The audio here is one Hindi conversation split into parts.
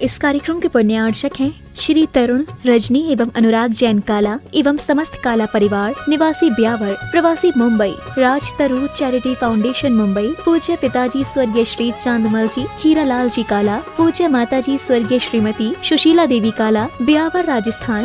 इस कार्यक्रम के पुण्यार्चक हैं श्री तरुण, रजनी एवं अनुराग जैन काला एवं समस्त काला परिवार, निवासी ब्यावर, प्रवासी मुंबई, राज तरुण चैरिटी फाउंडेशन मुंबई। पूज्य पिताजी स्वर्गीय श्री चांदमल जी हीरालाल जी काला, पूज्य माताजी स्वर्गीय श्रीमती सुशीला देवी काला, ब्यावर राजस्थान।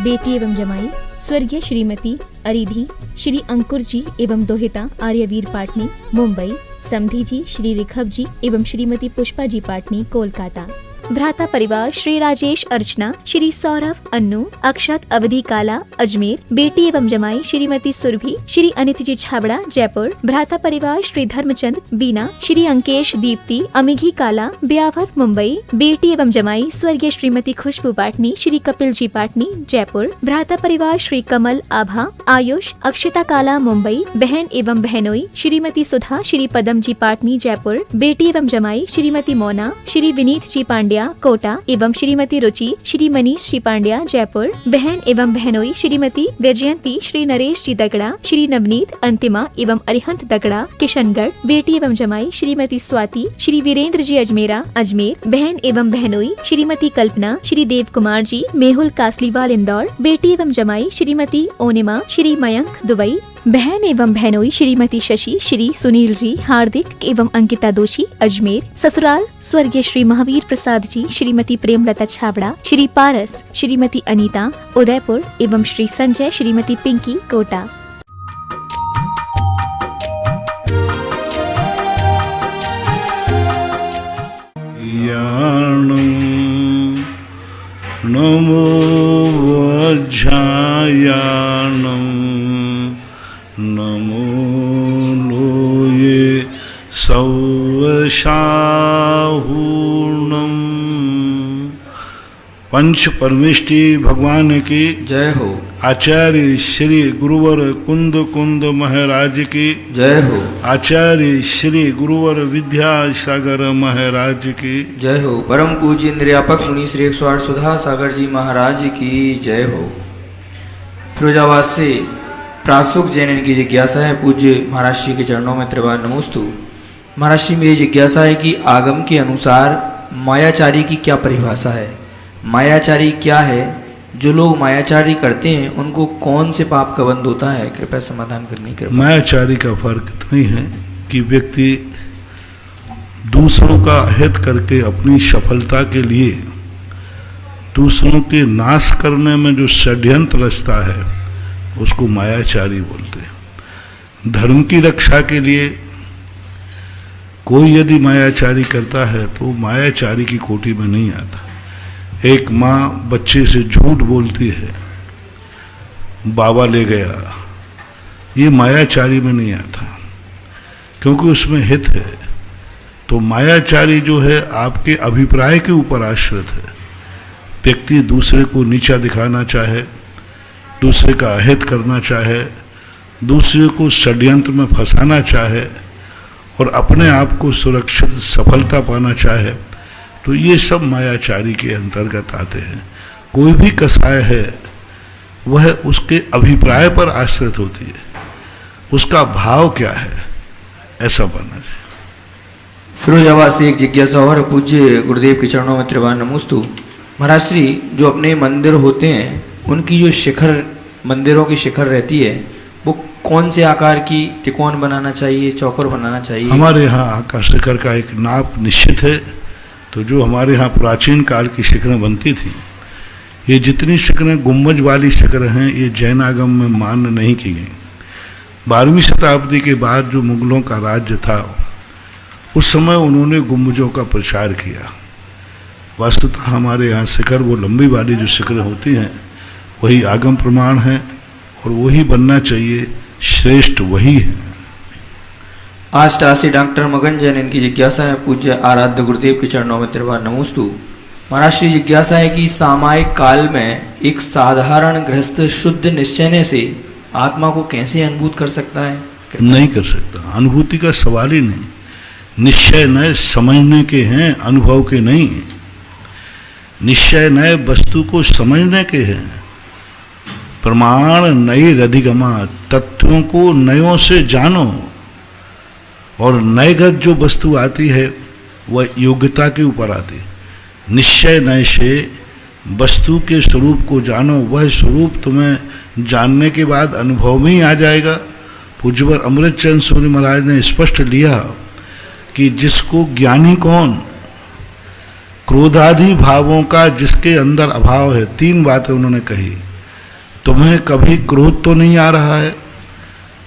बेटी एवं जमाई स्वर्गीय श्रीमती अरिधि श्री अंकुर जी एवं दोहिता आर्यवीर पाटनी मुंबई। समधी जी श्री रिखभ जी एवं श्रीमती पुष्पा जी पाटनी कोलकाता। भ्राता परिवार श्री राजेश अर्चना, श्री सौरभ, अन्नू, अक्षत, अवधि काला अजमेर। बेटी एवं जमाई श्रीमती सुरभि श्री अनित जी छाबड़ा जयपुर। भ्राता परिवार श्री धर्मचंद, बीना, श्री अंकेश, दीप्ति, अमिघी काला ब्यावर मुंबई। बेटी एवं जमाई स्वर्गीय श्रीमती खुशबू पाटनी श्री कपिल जी पाटनी जयपुर। भ्राता परिवार श्री कमल, आभा, आयुष, अक्षिता काला मुंबई। बहन एवं बहनोई श्रीमती सुधा श्री पदम जी पाटनी जयपुर। बेटी एवं जमाई श्रीमती मोना श्री विनीत जी पांड्या कोटा एवं श्रीमती रुचि श्री मनीष जी पांड्या जयपुर। बहन एवं बहनोई श्रीमती वैजयंती श्री नरेश जी दगड़ा, श्री नवनीत, अंतिमा एवं अरिहंत दगड़ा किशनगढ़। बेटी एवं जमाई श्रीमती स्वाति श्री वीरेंद्र जी अजमेरा अजमेर। बहन एवं बहनोई श्रीमती कल्पना श्री देव कुमार जी मेहुल कासलीवाल इंदौर। बेटी एवं जमाई श्रीमती ओनिमा श्री मयंक दुबई। बहन एवं बहनोई श्रीमती शशि श्री सुनील जी हार्दिक एवं अंकिता दोषी अजमेर। ससुराल स्वर्गीय श्री महावीर प्रसाद जी श्रीमती प्रेमलता छाबड़ा, श्री पारस श्रीमती अनीता उदयपुर एवं श्री संजय श्रीमती पिंकी कोटा। नमो वज्रायाणं नमो लोये सौवशाहूर्णम्। पंच परमेष्टि भगवान की जय हो। आचार्य श्री गुरुवर कुंद कुंद महाराज की जय हो। आचार्य श्री गुरुवर विद्यासागर महाराज की जय हो। परम पूज्य इंद्रियापक मुनि श्री 108 सुधा सागर जी महाराज की जय हो। फिरोजाबाद से प्रासुक जैन की जिज्ञासा है, पूज्य महाराज श्री के चरणों में त्रिवार नमोस्तु। महाराज श्री मेरी जिज्ञासा है कि आगम के अनुसार मायाचारी की क्या परिभाषा है? मायाचारी क्या है? जो लोग मायाचारी करते हैं उनको कौन से पाप का बंध होता है? कृपया समाधान करने की। मायाचारी का फर्क इतना ही है कि व्यक्ति दूसरों का हित करके अपनी सफलता के लिए दूसरों के नाश करने में जो षड्यंत्र रचता है उसको मायाचारी बोलते हैं। धर्म की रक्षा के लिए कोई यदि मायाचारी करता है तो मायाचारी की कोटि में नहीं आता। एक माँ बच्चे से झूठ बोलती है, बाबा ले गया, ये मायाचारी में नहीं आता क्योंकि उसमें हित है। तो मायाचारी जो है आपके अभिप्राय के ऊपर आश्रित है। व्यक्ति दूसरे को नीचा दिखाना चाहे, दूसरे का अहित करना चाहे, दूसरे को षड्यंत्र में फंसाना चाहे और अपने आप को सुरक्षित सफलता पाना चाहे, तो ये सब मायाचारी के अंतर्गत आते हैं। कोई भी कसाय है वह उसके अभिप्राय पर आश्रित होती है, उसका भाव क्या है ऐसा बनना चाहिए। फिरोजाबाद से एक जिज्ञासा और, पूज्य गुरुदेव के चरणों में त्रिवार नमोस्तु। महाराज श्री जो अपने मंदिर होते हैं उनकी जो शिखर, मंदिरों की शिखर रहती है वो कौन से आकार की? त्रिकोण बनाना चाहिए, चौकोर बनाना चाहिए? हमारे यहाँ आकार शिखर का एक नाप निश्चित है। तो जो हमारे यहाँ प्राचीन काल की शिखरें बनती थी, ये जितनी शिखरें गुम्बज वाली शिखरें हैं ये जैन आगम में मान्य नहीं की गई। 12वीं शताब्दी के बाद जो मुगलों का राज्य था उस समय उन्होंने गुम्बजों का प्रचार किया। वस्तुतः हमारे यहाँ शिखर वो लंबी वाली जो शिखरें होती हैं वही आगम प्रमाण है और वही बनना चाहिए, श्रेष्ठ वही है। आष्टासी डॉक्टर मगन जैन इनकी जिज्ञासा है, पूज्य आराध्य गुरुदेव के चरणों में त्रिवार नमोस्तु। महाराज श्री जिज्ञासा है कि सामायिक काल में एक साधारण गृहस्थ शुद्ध निश्चय से आत्मा को कैसे अनुभूत कर सकता है? नहीं कर सकता, अनुभूति का सवाल ही नहीं। निश्चय नए समझने के हैं, अनुभव के नहीं। निश्चय नए वस्तु को समझने के हैं। प्रमाण नई रधिगमा, तत्वों को नयों से जानो। और नयगत जो वस्तु आती है वह योग्यता के ऊपर आती है। निश्चय नय से वस्तु के स्वरूप को जानो, वह स्वरूप तुम्हें जानने के बाद अनुभव में ही आ जाएगा। पूज्यवर अमृतचंद सूर्य महाराज ने स्पष्ट लिया कि जिसको ज्ञानी कौन, क्रोधादि भावों का जिसके अंदर अभाव है। 3 बातें उन्होंने कही। तुम्हें कभी क्रोध तो नहीं आ रहा है,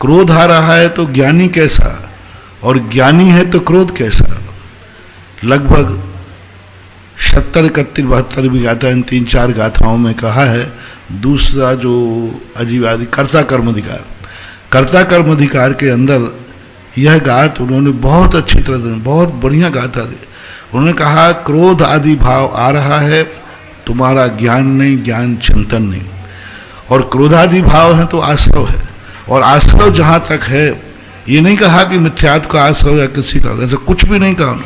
क्रोध आ रहा है तो ज्ञानी कैसा, और ज्ञानी है तो क्रोध कैसा। लगभग 70, 31, 72 भी गाथा इन 3-4 गाथाओं में कहा है। दूसरा जो अजीवादी कर्ता कर्माधिकार, कर्ता कर्माधिकार के अंदर यह गाथ उन्होंने बहुत अच्छी तरह से, बहुत बढ़िया गाथा दी। उन्होंने कहा क्रोध आदि भाव आ रहा है, तुम्हारा ज्ञान नहीं, ज्ञान चिंतन नहीं। और क्रोधादि भाव है तो आश्रव है, और आश्रव जहाँ तक है, ये नहीं कहा कि मिथ्यात्व का आश्रव या किसी का, ऐसा कुछ भी नहीं कहा।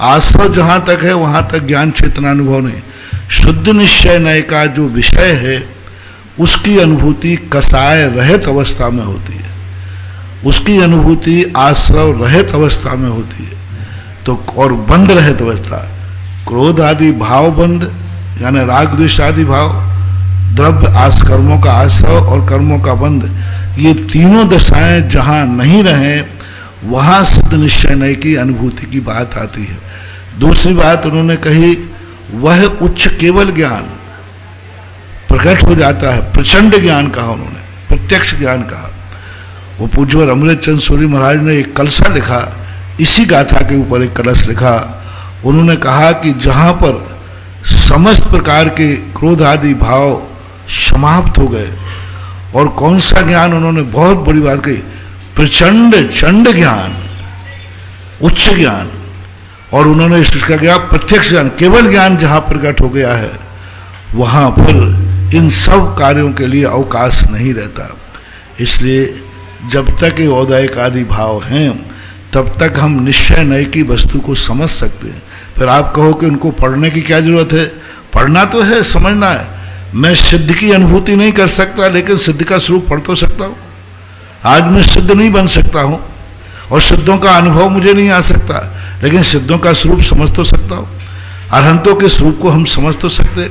आश्रव जहाँ तक है वहाँ तक ज्ञान चेतना अनुभव नहीं। शुद्ध निश्चय नय का जो विषय है उसकी अनुभूति कसाय रहित अवस्था में होती है, उसकी अनुभूति आश्रव रहित अवस्था में होती है। तो और बंद रहित अवस्था, क्रोध आदि भाव बंद, यानी राग द्वेष आदि भाव, द्रव्य कर्मों का आश्रव और कर्मों का बंद, ये तीनों दशाएं जहाँ नहीं रहे वहाँ सिद्ध निश्चय नय की अनुभूति की बात आती है। दूसरी बात उन्होंने कही, वह उच्च केवल ज्ञान प्रकट हो जाता है। प्रचंड ज्ञान कहा उन्होंने, प्रत्यक्ष ज्ञान कहा। वो पूज्यवर अमृतचंद सूर्य महाराज ने एक कलसा लिखा, इसी गाथा के ऊपर एक कलश लिखा। उन्होंने कहा कि जहाँ पर समस्त प्रकार के क्रोध आदि भाव समाप्त हो गए, और कौन सा ज्ञान, उन्होंने बहुत बड़ी बात कही, प्रचंड चंड ज्ञान, उच्च ज्ञान। और उन्होंने इसका क्या, प्रत्यक्ष ज्ञान, केवल ज्ञान जहाँ प्रकट हो गया है वहाँ पर इन सब कार्यों के लिए अवकाश नहीं रहता। इसलिए जब तक ये औदायिक आदि भाव हैं तब तक हम निश्चय नय की वस्तु को समझ सकते हैं। फिर आप कहो कि उनको पढ़ने की क्या जरूरत है, पढ़ना तो है, समझना है। मैं सिद्ध की अनुभूति नहीं कर सकता, लेकिन सिद्ध का स्वरूप पढ़ तो सकता हूँ। आज मैं सिद्ध नहीं बन सकता हूँ और सिद्धों का अनुभव मुझे नहीं आ सकता, लेकिन सिद्धों का स्वरूप समझ तो सकता हूँ। अरहंतों के स्वरूप को हम समझ तो सकते।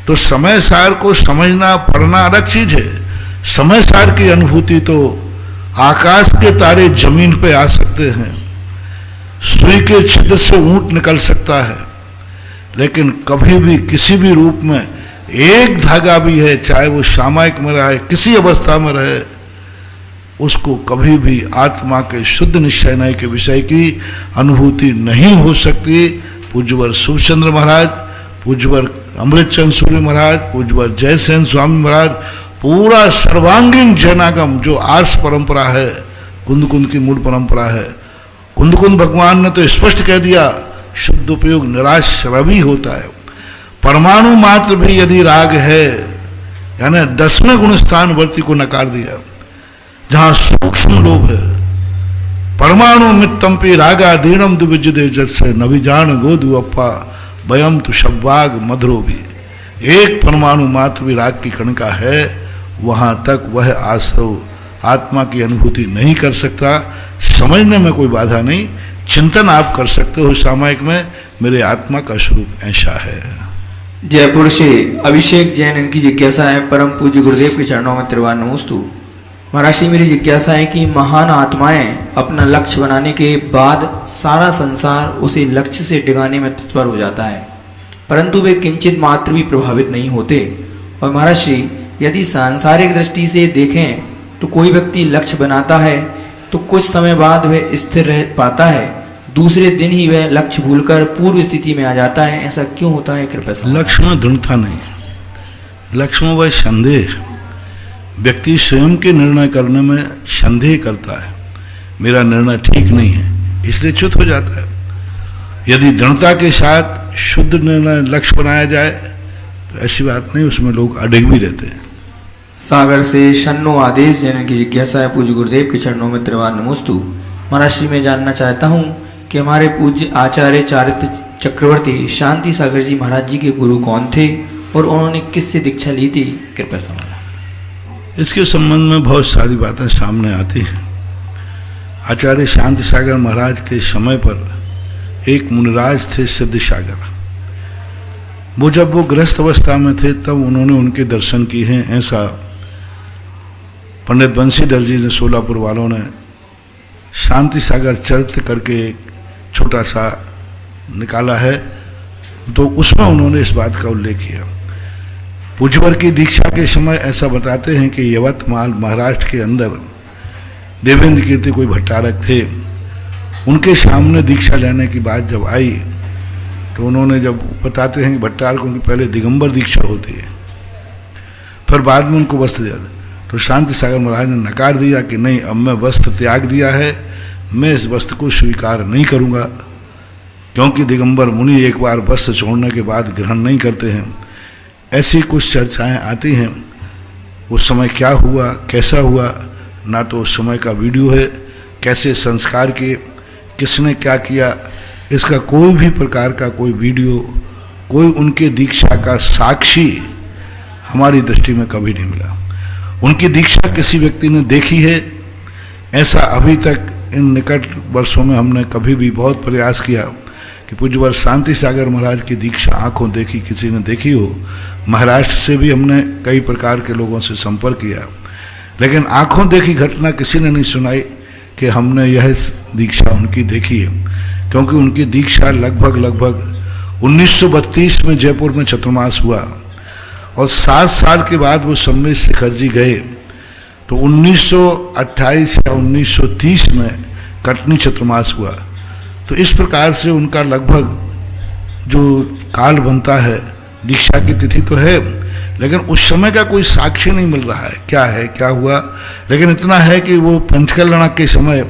तो समय सार को समझना, पढ़ना अलग चीज है। समय सार की अनुभूति तो आकाश के तारे जमीन पे आ सकते हैं, सुई के छिद्र से ऊंट निकल सकता है, लेकिन कभी भी किसी भी रूप में एक धागा भी है, चाहे वो सामायिक में रहे, किसी अवस्था में रहे, उसको कभी भी आत्मा के शुद्ध निश्चय नय के विषय की अनुभूति नहीं हो सकती। पूज्यवर सुभचंद्र महाराज, पूज्यवर अमृतचंद सूर्य महाराज, पूज्यवर जयसेन स्वामी महाराज, पूरा सर्वांगीण जैनागम जो आर्ष परंपरा है, कुंद कुंद की मूल परंपरा है। कुंद कुंद भगवान ने तो स्पष्ट कह दिया, शुद्ध उपयोग निराश्रवी होता है। परमाणु मात्र भी यदि राग है, यानी 10वें गुण स्थान वर्ती को नकार दिया, जहां सूक्ष्म लोभ है। परमाणु मित्तम्पि रागा दीनम दुविजदे जत्से नभिजान गोदु अप्पा वयम तु शब्वाग मधुरो भी। एक परमाणु मात्र भी राग की कणिका है, वहां तक वह आश्रव आत्मा की अनुभूति नहीं कर सकता। समझने में कोई बाधा नहीं, चिंतन आप कर सकते हो सामायिक में, मेरे आत्मा का स्वरूप ऐसा है। जयपुर से अभिषेक जैन, इनकी जिज्ञासा है, परम पूज्य गुरुदेव के चरणों में त्रिवार नमोस्तु। महाराज जी, मेरी जिज्ञासा है कि महान आत्माएं अपना लक्ष्य बनाने के बाद सारा संसार उसे लक्ष्य से डिगाने में तत्पर हो जाता है, परंतु वे किंचित मात्र भी प्रभावित नहीं होते। और महाराज जी, यदि सांसारिक दृष्टि से देखें तो कोई व्यक्ति लक्ष्य बनाता है तो कुछ समय बाद वह स्थिर रह पाता है, दूसरे दिन ही वह लक्ष्य भूलकर पूर्व स्थिति में आ जाता है। ऐसा क्यों होता है, कृपया समझाएं। लक्ष्य में दृढ़ता नहीं, लक्ष्य में वह संदेह। व्यक्ति स्वयं के निर्णय करने में संदेह करता है, मेरा निर्णय ठीक नहीं है, इसलिए च्युत हो जाता है। यदि दृढ़ता के साथ शुद्ध निर्णय लक्ष्य बनाया जाए तो ऐसी बात नहीं, उसमें लोग अडिग भी रहते हैं। सागर से शन्नो आदेश जैन की जिज्ञासा है, पूज्य गुरुदेव के चरणों में त्रिवार नमोस्तु। महाराज श्री, मैं जानना चाहता हूँ कि हमारे पूज्य आचार्य चारित्र चक्रवर्ती शांति सागर जी महाराज जी के गुरु कौन थे और उन्होंने किससे दीक्षा ली थी, कृपया समझाएं। इसके संबंध में बहुत सारी बातें सामने आती हैं। आचार्य शांति सागर महाराज के समय पर एक मुनिराज थे सिद्ध सागर। वो जब वो गृहस्थ अवस्था में थे तब उन्होंने उनके दर्शन किए हैं, ऐसा पंडित बंशीधर जी ने सोलापुर वालों ने शांति सागर चरित्र करके एक छोटा सा निकाला है, तो उसमें उन्होंने इस बात का उल्लेख किया। पूज्यवर की दीक्षा के समय ऐसा बताते हैं कि यवतमाल महाराष्ट्र के अंदर देवेंद्र कीर्ति कोई भट्टारक थे, उनके सामने दीक्षा लेने की बात जब आई तो उन्होंने जब बताते हैं कि भट्टारकों की पहले दिगंबर दीक्षा होती है, फिर बाद में उनको वस्त्र दिया, तो शांति सागर महाराज ने नकार दिया कि नहीं, अब मैं वस्त्र त्याग दिया है, मैं इस वस्त्र को स्वीकार नहीं करूँगा, क्योंकि दिगंबर मुनि एक बार वस्त्र छोड़ने के बाद ग्रहण नहीं करते हैं। ऐसी कुछ चर्चाएं आती हैं। उस समय क्या हुआ, कैसा हुआ, ना तो उस समय का वीडियो है, कैसे संस्कार किए, किसने क्या किया, इसका कोई भी प्रकार का कोई वीडियो, कोई उनके दीक्षा का साक्षी हमारी दृष्टि में कभी नहीं मिला। उनकी दीक्षा किसी व्यक्ति ने देखी है, ऐसा अभी तक इन निकट वर्षों में हमने कभी भी बहुत प्रयास किया कि पूज्यवर शांति सागर महाराज की दीक्षा आंखों देखी किसी ने देखी हो। महाराष्ट्र से भी हमने कई प्रकार के लोगों से संपर्क किया, लेकिन आंखों देखी घटना किसी ने नहीं सुनाई कि हमने यह दीक्षा उनकी देखी है, क्योंकि उनकी दीक्षा लगभग 1932 में जयपुर में चतुर्मास हुआ और 7 साल के बाद वो सम्मेद शिखर जी गए, तो 1928 या 1930 में कटनी चतुर्मास हुआ। तो इस प्रकार से उनका लगभग जो काल बनता है, दीक्षा की तिथि तो है, लेकिन उस समय का कोई साक्ष्य नहीं मिल रहा है क्या हुआ। लेकिन इतना है कि वो पंचकल्याण के समय,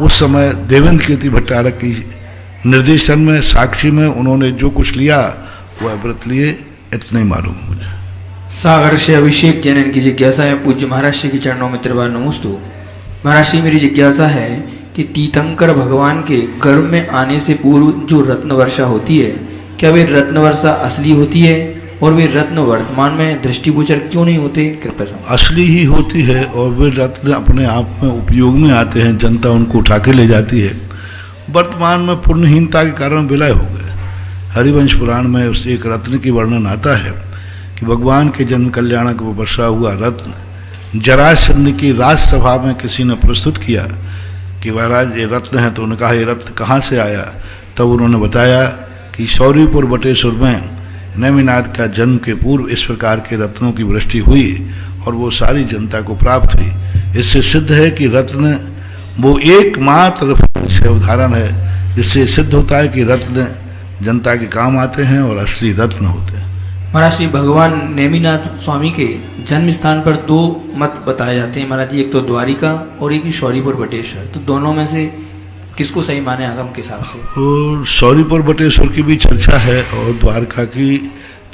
उस समय देवेंद्र कीर्ति भट्टारक की निर्देशन में, साक्षी में उन्होंने जो कुछ लिया वह व्रत लिए, इतना ही मालूम मुझे। सागर से अभिषेक जैन की जिज्ञासा है, पूज्य महाराज जी के चरणों में त्रिवार नमोस्तु। महाराज जी, मेरी जिज्ञासा है कि तीर्थंकर भगवान के गर्भ में आने से पूर्व जो रत्न वर्षा होती है, क्या वे रत्न वर्षा असली होती है और वे रत्न वर्तमान में दृष्टिगोचर क्यों नहीं होते? कृपया समझाइए। असली ही होती है और वे रत्न अपने आप में उपयोग में आते हैं, जनता उनको उठा के ले जाती है। वर्तमान में पुण्यहीनता के कारण विलय हो गए। हरिवंश पुराण में उस एक रत्न की वर्णन आता है कि भगवान के जन्म कल्याणक में वर्षा हुआ रत्न जरासंध की राजसभा में किसी ने प्रस्तुत किया कि महाराज ये रत्न है, तो उन्होंने कहा ये रत्न कहाँ से आया? तब उन्होंने बताया कि शौरीपुर बटेश्वर में नेमिनाथ का जन्म के पूर्व इस प्रकार के रत्नों की वृष्टि हुई और वो सारी जनता को प्राप्त हुई। इससे सिद्ध है कि रत्न वो एकमात्र उदाहरण है जिससे सिद्ध होता है कि रत्न जनता के काम आते हैं और असली रत्न होते हैं। महाराज श्री भगवान नेमिनाथ स्वामी के जन्म स्थान पर 2 मत बताए जाते हैं महाराज जी, एक तो द्वारिका और एक ही शौरीपुर बटेश्वर। तो दोनों में से किसको सही माने आगम के हिसाब से? तो शौरीपुर बटेश्वर की भी चर्चा है और द्वारका की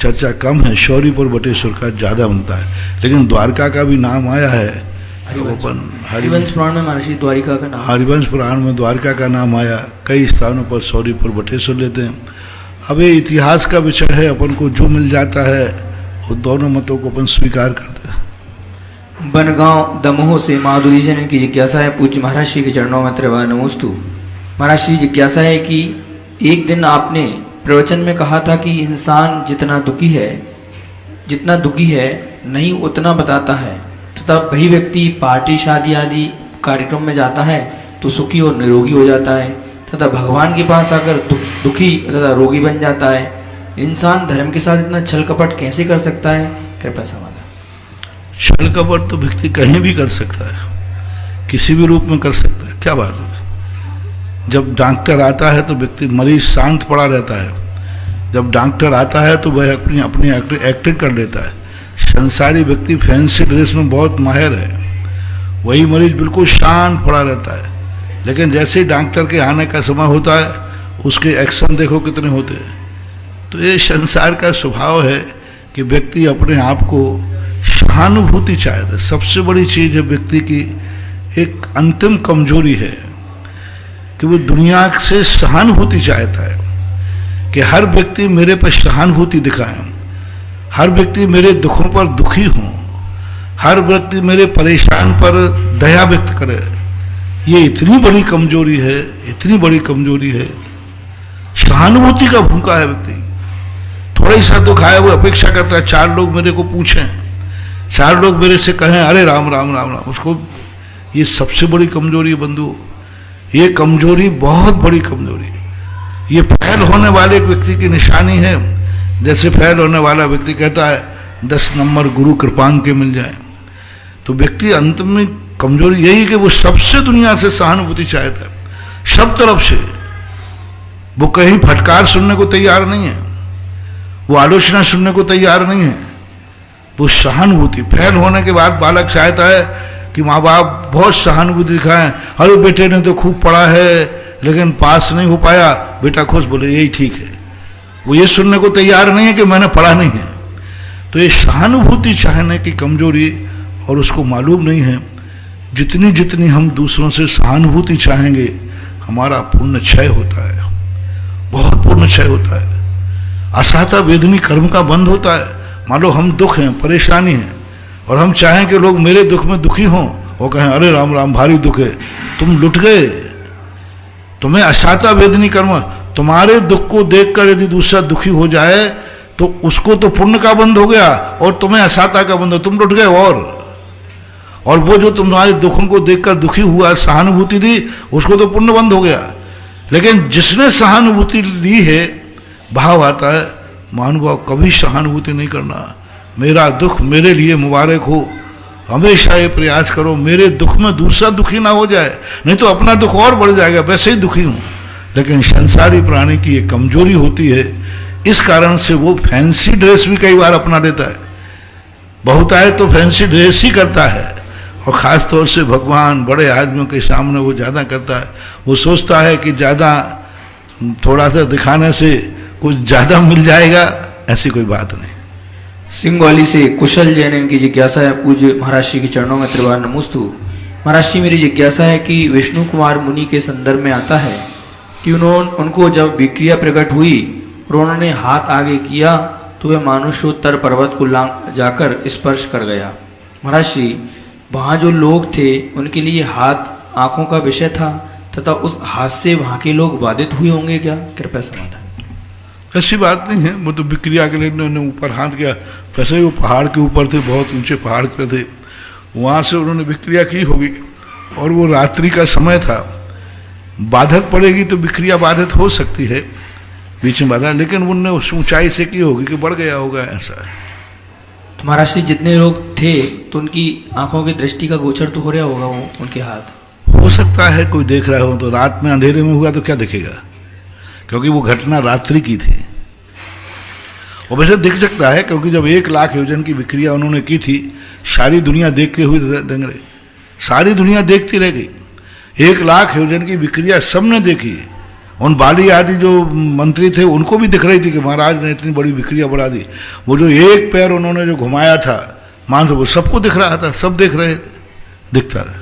चर्चा कम है, शौरीपुर बटेश्वर का ज़्यादा बनता है, लेकिन द्वारका का भी नाम आया है। हरिवंश पुराण में महर्षि द्वारिका का नाम, हरिवंश पुराण में द्वारका का नाम आया, कई स्थानों पर शौरीपुर बटेश्वर लेते हैं। अब ये इतिहास का विषय है, अपन को जो मिल जाता है वो दोनों मतों को अपन स्वीकार करते हैं। बनगांव दमोह से माधुरी जैन की जिज्ञासा है, पूज्य महाराज श्री के चरणों में त्रिवार नमोस्तु। महाराज श्री जिज्ञासा है कि एक दिन आपने प्रवचन में कहा था कि इंसान जितना दुखी है नहीं उतना बताता है, तथा वही व्यक्ति पार्टी शादी आदि कार्यक्रम में जाता है तो सुखी और निरोगी हो जाता है, तथा भगवान के पास आकर दुखी तथा रोगी बन जाता है। इंसान धर्म के साथ इतना छल कपट कैसे कर सकता है? कृपया समाधान। छल कपट तो व्यक्ति कहीं भी कर सकता है, किसी भी रूप में कर सकता है, क्या बात है। जब डॉक्टर आता है तो व्यक्ति मरीज शांत पड़ा रहता है, जब डॉक्टर आता है तो वह अपनी एक्टिंग कर लेता है। संसारी व्यक्ति फैंसी ड्रेस में बहुत माहिर है, वही मरीज बिल्कुल शांत पड़ा रहता है, लेकिन जैसे ही डॉक्टर के आने का समय होता है उसके एक्शन देखो कितने होते हैं। तो ये संसार का स्वभाव है कि व्यक्ति अपने आप को सहानुभूति चाहता है। सबसे बड़ी चीज़ है व्यक्ति की एक अंतिम कमजोरी है कि वो दुनिया से सहानुभूति चाहता है कि हर व्यक्ति मेरे पर सहानुभूति दिखाए, हर व्यक्ति मेरे दुखों पर दुखी हो, हर व्यक्ति मेरे परेशान पर दया व्यक्त करे, ये इतनी बड़ी कमजोरी है, इतनी बड़ी कमजोरी है। सहानुभूति का भूखा है व्यक्ति, थोड़ा ही सा दुख आया वो अपेक्षा करता है 4 लोग मेरे को पूछें, 4 लोग मेरे से कहें अरे राम राम राम राम, उसको ये सबसे बड़ी कमजोरी है बंधु। ये कमजोरी बहुत बड़ी कमजोरी, ये फैल होने वाले एक व्यक्ति की निशानी है। जैसे फैल होने वाला व्यक्ति कहता है 10 नंबर गुरु कृपांक के मिल जाए, तो व्यक्ति अंत में कमजोरी यही कि वो सबसे दुनिया से सहानुभूति चाहता है, सब तरफ से। वो कहीं फटकार सुनने को तैयार नहीं है, वो आलोचना सुनने को तैयार नहीं है, वो सहानुभूति। फैल होने के बाद बालक चाहता है कि माँ बाप बहुत सहानुभूति दिखाएं, अरे बेटे ने तो खूब पढ़ा है लेकिन पास नहीं हो पाया, बेटा खुश, बोले यही ठीक है। वो ये सुनने को तैयार नहीं है कि मैंने पढ़ा नहीं है। तो ये सहानुभूति चाहने की कमजोरी, और उसको मालूम नहीं है जितनी जितनी हम दूसरों से सहानुभूति चाहेंगे हमारा पुण्य क्षय होता है, बहुत पुण्य क्षय होता है। असहता वेदनी कर्म का बंध होता है। मान लो हम दुख हैं, परेशानी है, और हम चाहें कि लोग मेरे दुख में दुखी हों और कहें अरे राम राम भारी दुख है, तुम लुट गए। तुम्हें असहता वेदनी कर्म, तुम्हारे दुख को देखकर यदि दूसरा दुखी हो जाए तो उसको तो पुण्य का बंध हो गया और तुम्हें असहता का बंध हो, तुम लुट गए। और वो जो तुम्हारे दुखों को देखकर दुखी हुआ, सहानुभूति दी, उसको तो पुण्य बंद हो गया। लेकिन जिसने सहानुभूति ली है, भाव आता है महानुभाव कभी सहानुभूति नहीं करना, मेरा दुख मेरे लिए मुबारक हो, हमेशा ये प्रयास करो मेरे दुख में दूसरा दुखी ना हो जाए, नहीं तो अपना दुख और बढ़ जाएगा, वैसे ही दुखी हूँ। लेकिन संसारी प्राणी की ये कमजोरी होती है, इस कारण से वो फैंसी ड्रेस भी कई बार अपना लेता है। बहुत आए तो फैंसी ड्रेस ही करता है, और ख़ास तौर से भगवान बड़े आदमियों के सामने वो ज़्यादा करता है। वो सोचता है कि ज़्यादा थोड़ा सा दिखाने से कुछ ज़्यादा मिल जाएगा, ऐसी कोई बात नहीं। सिंगवाली से कुशल जैन इनकी जिज्ञासा है, पूज्य महाराज श्री के चरणों में त्रिवार नमोस्तु। महाराज श्री, मेरी जिज्ञासा है कि विष्णु कुमार मुनि के संदर्भ में आता है कि उनको जब विक्रिया प्रकट हुई और उन्होंने हाथ आगे किया तो वह मानुषोत्तर पर्वत को जाकर स्पर्श कर गया। महाराज श्री, वहाँ जो लोग थे उनके लिए हाथ आंखों का विषय था, तथा उस हाथ से वहाँ के लोग बाधित हुए होंगे क्या? कृपया समाधान। ऐसी बात नहीं है, वो तो विक्रिया के लिए उन्होंने ऊपर हाथ किया। वैसे ही वो पहाड़ के ऊपर थे, बहुत ऊंचे पहाड़ पे थे, वहाँ से उन्होंने विक्रिया की होगी, और वो रात्रि का समय था, बाधक पड़ेगी तो विक्रिया बाधित हो सकती है, बीच में बाधा, लेकिन उनने उस ऊंचाई से की होगी कि बढ़ गया होगा ऐसा। तो महाराज श्री, जितने लोग थे तो उनकी आंखों की दृष्टि का गोचर तो हो रहा होगा वो उनके हाथ? हो सकता है कोई देख रहा हो, तो रात में अंधेरे में हुआ तो क्या दिखेगा, क्योंकि वो घटना रात्रि की थी। और वैसे दिख सकता है, क्योंकि जब 1 लाख योजन की विक्रिया उन्होंने की थी, सारी दुनिया देखते हुए दंग रहे, सारी दुनिया देखती रह गई। 1 लाख योजन की विक्रिया सबने देखी। उन बाली आदि जो मंत्री थे उनको भी दिख रही थी कि महाराज ने इतनी बड़ी विक्रिया बढ़ा दी। वो जो एक पैर उन्होंने जो घुमाया था मान वो सबको दिख रहा था, सब देख रहे थे, दिखता था।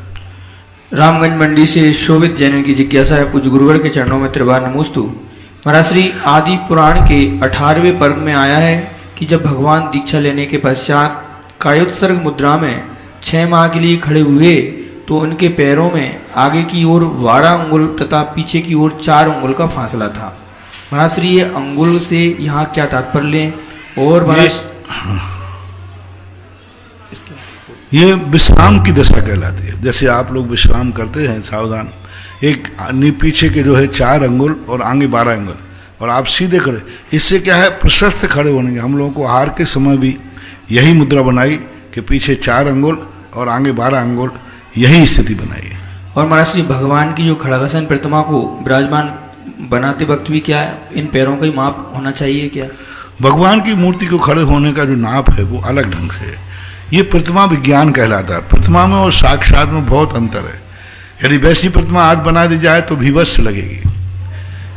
रामगंज मंडी से शोभित जैन की जिज्ञासा है, पूज्य गुरुवर के चरणों में त्रिवार नमोस्तु। महाराज श्री, आदि पुराण के 18वें पर्व में आया है कि जब भगवान दीक्षा लेने के पश्चात कायोत्सर्ग मुद्रा में 6 माह के लिए खड़े हुए तो उनके पैरों में आगे की ओर 12 अंगुल तथा पीछे की ओर 4 अंगुल का फासला था। महाराज श्री, ये अंगुल से यहाँ क्या तात्पर्य लें? और महाराज ये विश्राम की दशा कहलाती है। जैसे आप लोग विश्राम करते हैं सावधान, एक पीछे के जो है 4 अंगुल और आगे 12 अंगुल, और आप सीधे खड़े, इससे क्या है प्रशस्त खड़े होने के। हम लोगों को आहार के समय भी यही मुद्रा बनाई कि पीछे 4 अंगुल और आगे 12 अंगुल, यही स्थिति बनाई है। और महाराज श्री, भगवान की जो खड़गासन प्रतिमा को विराजमान बनाते वक्त भी क्या इन पैरों का ही माप होना चाहिए क्या? भगवान की मूर्ति को खड़े होने का जो नाप है वो अलग ढंग से है। ये प्रतिमा विज्ञान कहलाता है। प्रतिमा में और साक्षात में बहुत अंतर है। यदि वैसी प्रतिमा आज बना दी जाए तो भीभत्स लगेगी,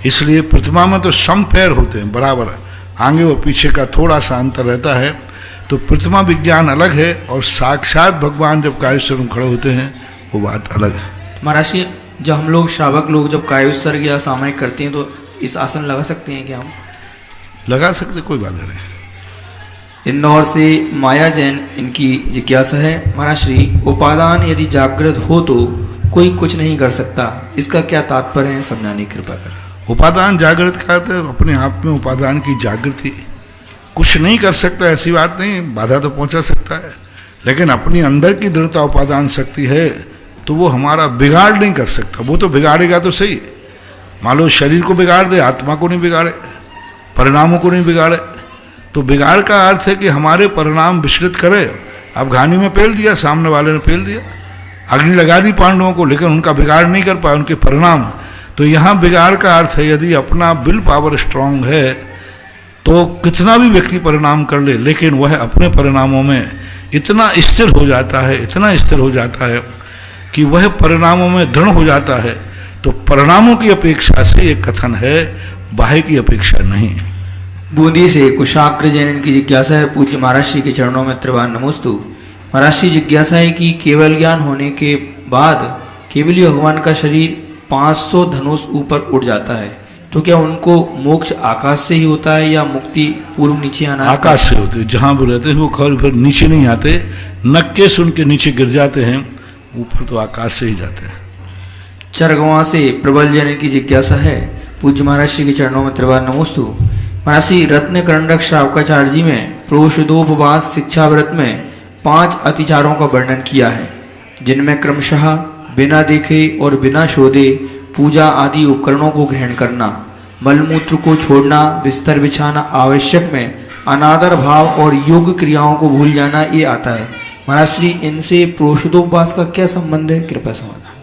इसलिए प्रतिमा में तो सम पैर होते हैं, बराबर आगे और पीछे का थोड़ा सा अंतर रहता है। तो प्रतिमा विज्ञान अलग है, और साक्षात भगवान जब कायोत्सर्ग खड़े होते हैं वो बात अलग है। महाराज जी, जब हम लोग श्रावक लोग जब कायोत्सर्ग या सामयिक करते हैं तो इस आसन लगा सकते हैं क्या हम? लगा सकते, कोई बात नहीं। इंदौर से माया जैन, इनकी जिज्ञासा है, महाराज श्री, उपादान यदि जागृत हो तो कोई कुछ नहीं कर सकता, इसका क्या तात्पर्य है, समझाने की कृपा करें। उपादान जागृत का अर्थ है अपने आप में उपादान की जागृति। कुछ नहीं कर सकता ऐसी बात नहीं, बाधा तो पहुंचा सकता है, लेकिन अपनी अंदर की दृढ़ता उपादान शक्ति है तो वो हमारा बिगाड़ नहीं कर सकता। वो तो बिगाड़ेगा तो सही, मान लो शरीर को बिगाड़ दे, आत्मा को नहीं बिगाड़े, परिणामों को नहीं बिगाड़े। तो बिगाड़ का अर्थ है कि हमारे परिणाम विचलित करे। अब घानी में पेल दिया, सामने वाले ने पेल दिया, अग्नि लगा दी पांडवों को, लेकिन उनका बिगाड़ नहीं कर पाए, उनके परिणाम। तो यहाँ बिगाड़ का अर्थ है यदि अपना विल पावर स्ट्रांग है तो कितना भी व्यक्ति परिणाम कर ले, लेकिन वह अपने परिणामों में इतना स्थिर हो जाता है, इतना स्थिर हो जाता है कि वह परिणामों में दृढ़ हो जाता है। तो परिणामों की अपेक्षा से ये कथन है, बाह्य की अपेक्षा नहीं। बूंदी से कुशाग्र जैन की जिज्ञासा है, पूज्य महाराज श्री के चरणों में त्रिवार नमोस्तु। महाराज श्री जिज्ञासा है कि केवल ज्ञान होने के बाद केवल भगवान का शरीर 500 धनुष ऊपर उड़ जाता है, तो क्या उनको मोक्ष आकाश से ही होता है या मुक्ति पूर्व नीचे आना? आकाश से होते हैं, जहाँ वो रहते हैं वो खबर फिर नीचे नहीं आते, नक्के सुन के नीचे गिर जाते हैं, ऊपर तो आकाश से ही जाते हैं। चरगवा से प्रबल जैन की जिज्ञासा है, पूज्य महाराज श्री के चरणों में त्रिवार नमोस्तु। महाराज श्री, रत्न करंडक श्रावकाचार्य जी में प्रोषदोपवास शिक्षा व्रत में 5 अतिचारों का वर्णन किया है, जिनमें क्रमशः बिना देखे और बिना शोधे पूजा आदि उपकरणों को ग्रहण करना, मलमूत्र को छोड़ना, बिस्तर बिछाना आवश्यक में अनादर भाव और योग क्रियाओं को भूल जाना, ये आता है। महाराज श्री, इनसे प्रोषदोपवास का क्या संबंध है, कृपया समाधान।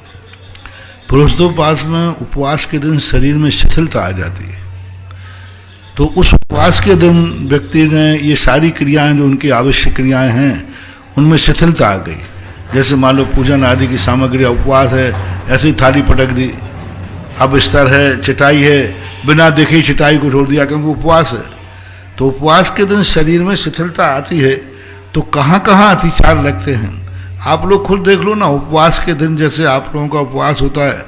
प्रोषदोपवास में उपवास के दिन शरीर में शिथिलता आ जाती है, तो उस उपवास के दिन व्यक्ति ने ये सारी क्रियाएं जो उनकी आवश्यक क्रियाएं हैं उनमें शिथिलता आ गई। जैसे मान लो पूजन आदि की सामग्री, उपवास है, ऐसे ही थाली पटक दी, अब बिस्तर है, चटाई है, बिना देखे ही चटाई को छोड़ दिया क्योंकि उपवास है। तो उपवास के दिन शरीर में शिथिलता आती है, तो कहाँ कहाँ अतिचार लगते हैं आप लोग खुद देख लो ना। उपवास के दिन जैसे आप लोगों का उपवास होता है,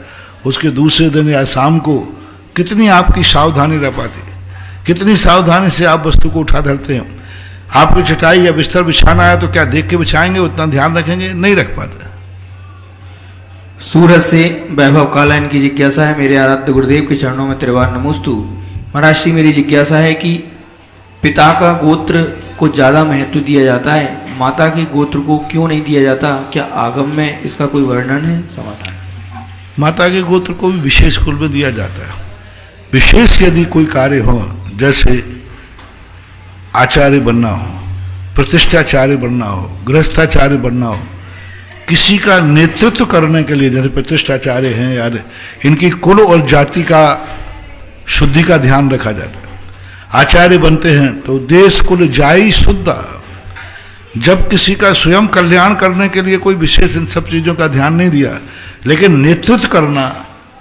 उसके दूसरे दिन या शाम को कितनी आपकी सावधानी रह पाती है, कितनी सावधानी से आप वस्तु को उठा धरते हैं। आपको चटाई या बिस्तर बिछाना है तो क्या देख के बिछाएंगे, उतना ध्यान रखेंगे, नहीं रख पाते। सूरत से वैभव काला, इनकी जिज्ञासा है, मेरे आराध्य गुरुदेव के चरणों में त्रिवार नमोस्तु। महाराज श्री, मेरी जिज्ञासा है कि पिता का गोत्र को ज़्यादा महत्व दिया जाता है, माता के गोत्र को क्यों नहीं दिया जाता, क्या आगम में इसका कोई वर्णन है, समाधान। माता के गोत्र को भी विशेष कुल में दिया जाता है। विशेष यदि कोई कार्य हो, जैसे आचार्य बनना हो, प्रतिष्ठाचार्य बनना हो, गृहस्थाचार्य बनना हो, किसी का नेतृत्व करने के लिए, जैसे प्रतिष्ठाचार्य हैं यार, इनकी कुल और जाति का शुद्धि का ध्यान रखा जाता है। आचार्य बनते हैं तो देश कुल जाई शुद्ध। जब किसी का स्वयं कल्याण करने के लिए कोई विशेष इन सब चीज़ों का ध्यान नहीं दिया, लेकिन नेतृत्व करना,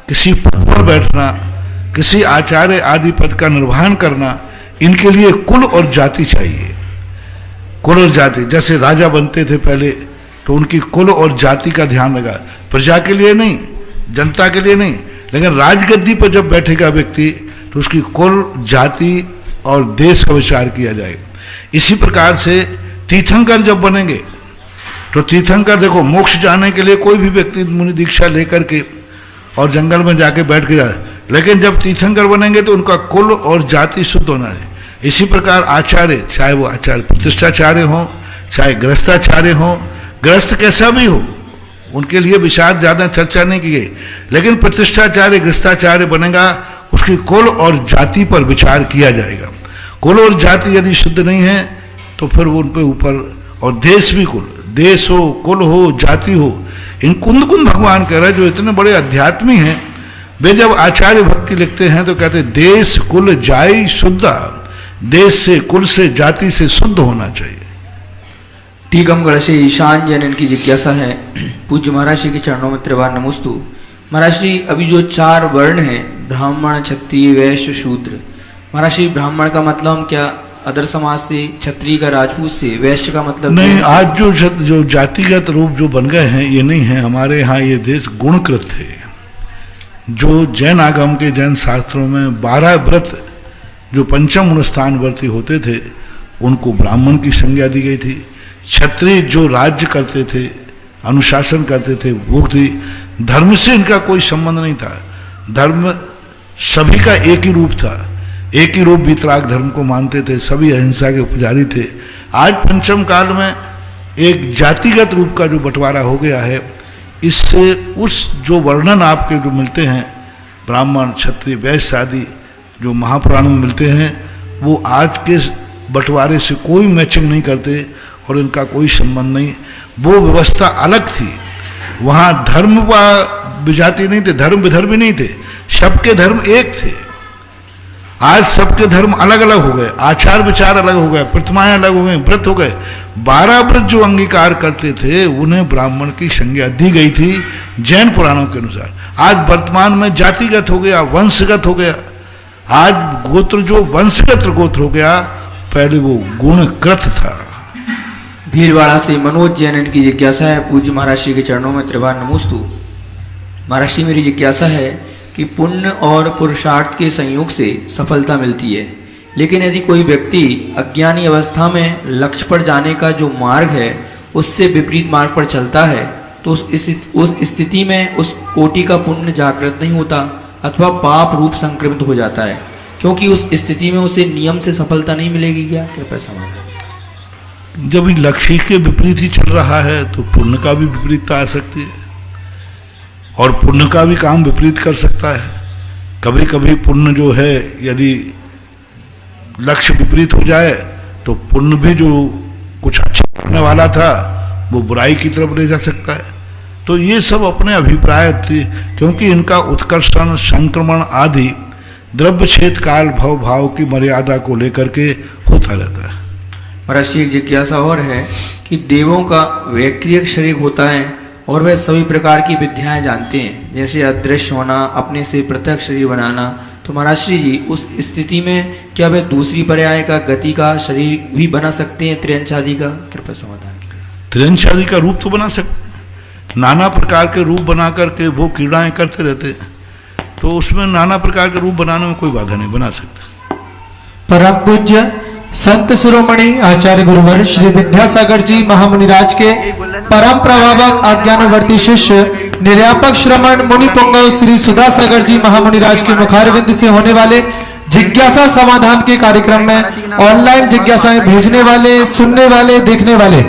किसी पद पर बैठना, किसी आचार्य आदि पद का निर्वहन करना, इनके लिए कुल और जाति चाहिए। कुल और जाति, जैसे राजा बनते थे पहले तो उनकी कुल और जाति का ध्यान रखा, प्रजा के लिए नहीं, जनता के लिए नहीं, लेकिन राजगद्दी पर जब बैठेगा व्यक्ति तो उसकी कुल, जाति और देश का विचार किया जाएगा। इसी प्रकार से तीर्थंकर जब बनेंगे तो तीर्थंकर, देखो, मोक्ष जाने के लिए कोई भी व्यक्ति मुनि दीक्षा लेकर के और जंगल में जाके बैठ के जाए, लेकिन जब तीर्थंकर बनेंगे तो उनका कुल और जाति शुद्ध होना है। इसी प्रकार आचार्य, चाहे वो आचार्य प्रतिष्ठाचार्य हो, चाहे गृहस्थाचार्य हो, गृहस्थ कैसा भी हो, उनके लिए विचार ज़्यादा चर्चा नहीं की गई, लेकिन प्रतिष्ठाचार्य गृहस्थाचार्य बनेगा, उसकी कुल और जाति पर विचार किया जाएगा। कुल और जाति यदि शुद्ध नहीं है तो फिर वो उन पर ऊपर, और देश भी कुल, देश हो, कुल हो, जाति हो, इन कुंद कुंद भगवान कह रहे हैं जो इतने बड़े अध्यात्मी हैं, वे जब आचार्य भक्ति लिखते हैं तो कहते हैं देश कुल जाई शुद्ध, देश से, कुल से, जाति से शुद्ध होना चाहिए। टीकमगढ़ से ईशान जैन, इनकी जिज्ञासा है, पूज्य महाराज श्री के चरणों में त्रिवार नमोस्तु। महाराज श्री, अभी जो 4 वर्ण हैं, ब्राह्मण, क्षत्रिय, वैश्य, शूद्र, महाराज श्री, ब्राह्मण का मतलब हम क्या अदर समाज से, क्षत्रिय का राजपूत से, वैश्य का मतलब नहीं, आज जो जातिगत रूप जो बन गए हैं ये नहीं है। हमारे यहाँ ये देश गुणकृत थे। जो जैन आगम के, जैन शास्त्रों में 12 व्रत जो पंचम स्थान व्रती होते थे, उनको ब्राह्मण की संज्ञा दी गई थी। क्षत्रिय जो राज्य करते थे, अनुशासन करते थे, वो थी। धर्म से इनका कोई संबंध नहीं था। धर्म सभी का एक ही रूप था, एक ही रूप वीतराग धर्म को मानते थे, सभी अहिंसा के पुजारी थे। आज पंचम काल में एक जातिगत रूप का जो बंटवारा हो गया है, इससे उस जो वर्णन आपके जो मिलते हैं ब्राह्मण क्षत्रिय वैश्य आदि जो महापुराणों में मिलते हैं, वो आज के बंटवारे से कोई मैचिंग नहीं करते और इनका कोई संबंध नहीं। वो व्यवस्था अलग थी, वहाँ धर्म व विजाति नहीं थे, धर्म विधर्मी नहीं थे, सबके धर्म एक थे। आज सबके धर्म अलग अलग हो गए, आचार विचार अलग हो गए, प्रतिमाएं अलग हो गई, व्रत हो गए। 12 व्रत जो अंगीकार करते थे उन्हें ब्राह्मण की संज्ञा दी गई थी जैन पुराणों के अनुसार। आज वर्तमान में जातिगत हो गया, वंशगत हो गया। आज गोत्र जो वंशगत गोत्र हो गया, पहले वो गुणकृत था। भीलवाड़ा से मनोज जैन की जिज्ञासा है, पूज्य महाराज श्री के चरणों में त्रिवार नमोस्तु। महाराज श्री, मेरी जिज्ञासा है कि पुण्य और पुरुषार्थ के संयोग से सफलता मिलती है, लेकिन यदि कोई व्यक्ति अज्ञानी अवस्था में लक्ष्य पर जाने का जो मार्ग है उससे विपरीत मार्ग पर चलता है, तो उस स्थिति में उस कोटि का पुण्य जागृत नहीं होता अथवा पाप रूप संक्रमित हो जाता है, क्योंकि उस स्थिति में उसे नियम से सफलता नहीं मिलेगी क्या? कृपया समाधान। जब लक्ष्य के विपरीत ही चल रहा है तो पुण्य का भी विपरीतता आ सकती है और पुण्य का भी काम विपरीत कर सकता है। कभी कभी पुण्य जो है यदि लक्ष्य विपरीत हो जाए तो पुण्य भी जो कुछ अच्छा करने वाला था वो बुराई की तरफ ले जा सकता है। तो ये सब अपने अभिप्राय थे, क्योंकि इनका उत्कर्षण संक्रमण आदि द्रव्य क्षेद काल भव भाव की मर्यादा को लेकर के होता रहता है। महाराज, एक जिज्ञासा और है कि देवों का वैक्रियक शरीर होता है और वह सभी प्रकार की विद्याएं जानते हैं, जैसे अदृश्य होना, अपने से पृथक शरीर बनाना। तो महाराज श्री जी, उस स्थिति में क्या वे दूसरी पर्याय का गति का शरीर भी बना सकते हैं, त्रियंच आदि का? कृपया समाधान करें। त्रियंच आदि का रूप तो बना सकते हैं, नाना प्रकार के रूप बना करके वो क्रीड़ाएं करते रहते हैं, तो उसमें नाना प्रकार के रूप बनाने में कोई बाधा नहीं, बना सकते। परम पूज्य संत शिरोमणि आचार्य गुरुवर श्री विद्यासागर जी महामुनिराज के परम प्रभावक आज्ञानुवर्ती शिष्य निर्यापक श्रमण मुनि पुंगव श्री सुधासागर जी महामुनिराज के मुखारविंद से होने वाले जिज्ञासा समाधान के कार्यक्रम में ऑनलाइन जिज्ञासाएं भेजने वाले, सुनने वाले, देखने वाले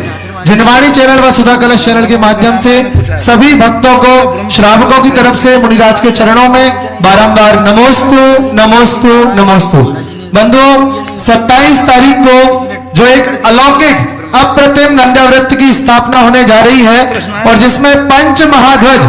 जिनवाणी चैनल व सुधा कलश चैनल के माध्यम से सभी भक्तों को, श्रावकों की तरफ से मुनिराज के चरणों में बारंबार नमोस्तु नमोस्तु नमोस्तु। बंधुओं, 27 तारीख को जो एक अलौकिक अप्रतिम नंदाव्रत की स्थापना होने जा रही है और जिसमें पंच महाध्वज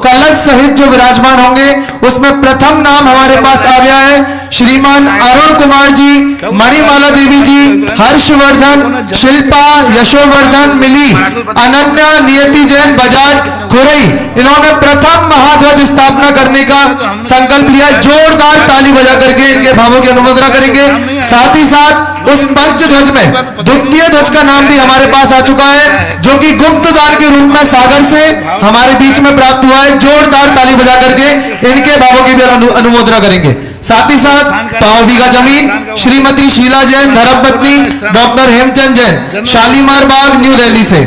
कलश सहित जो विराजमान होंगे, उसमें प्रथम नाम हमारे पास आ गया है श्रीमान अरुण कुमार जी, मणिमाला देवी जी, हर्षवर्धन, शिल्पा, यशोवर्धन, मिली, अनन्या, नियति जैन, बजाज, खुरई। इन्होंने प्रथम महाध्वज स्थापना करने का संकल्प लिया। जोरदार ताली बजा करके इनके भावों की अनुमोदना करेंगे। साथ ही साथ उस पंच ध्वज में द्वितीय ध्वज का नाम भी हमारे पास आ चुका है, जो कि गुप्त दान के रूप में सागर से हमारे बीच में प्राप्त हुआ है। जोरदार ताली बजा करके इनके भावों की भी अनुमोदना करेंगे। साथ ही साथ पाव बीघा जमीन श्रीमती शीला जैन, धर्मपत्नी डॉक्टर हेमचंद जैन, शालीमार बाग, न्यू दिल्ली से।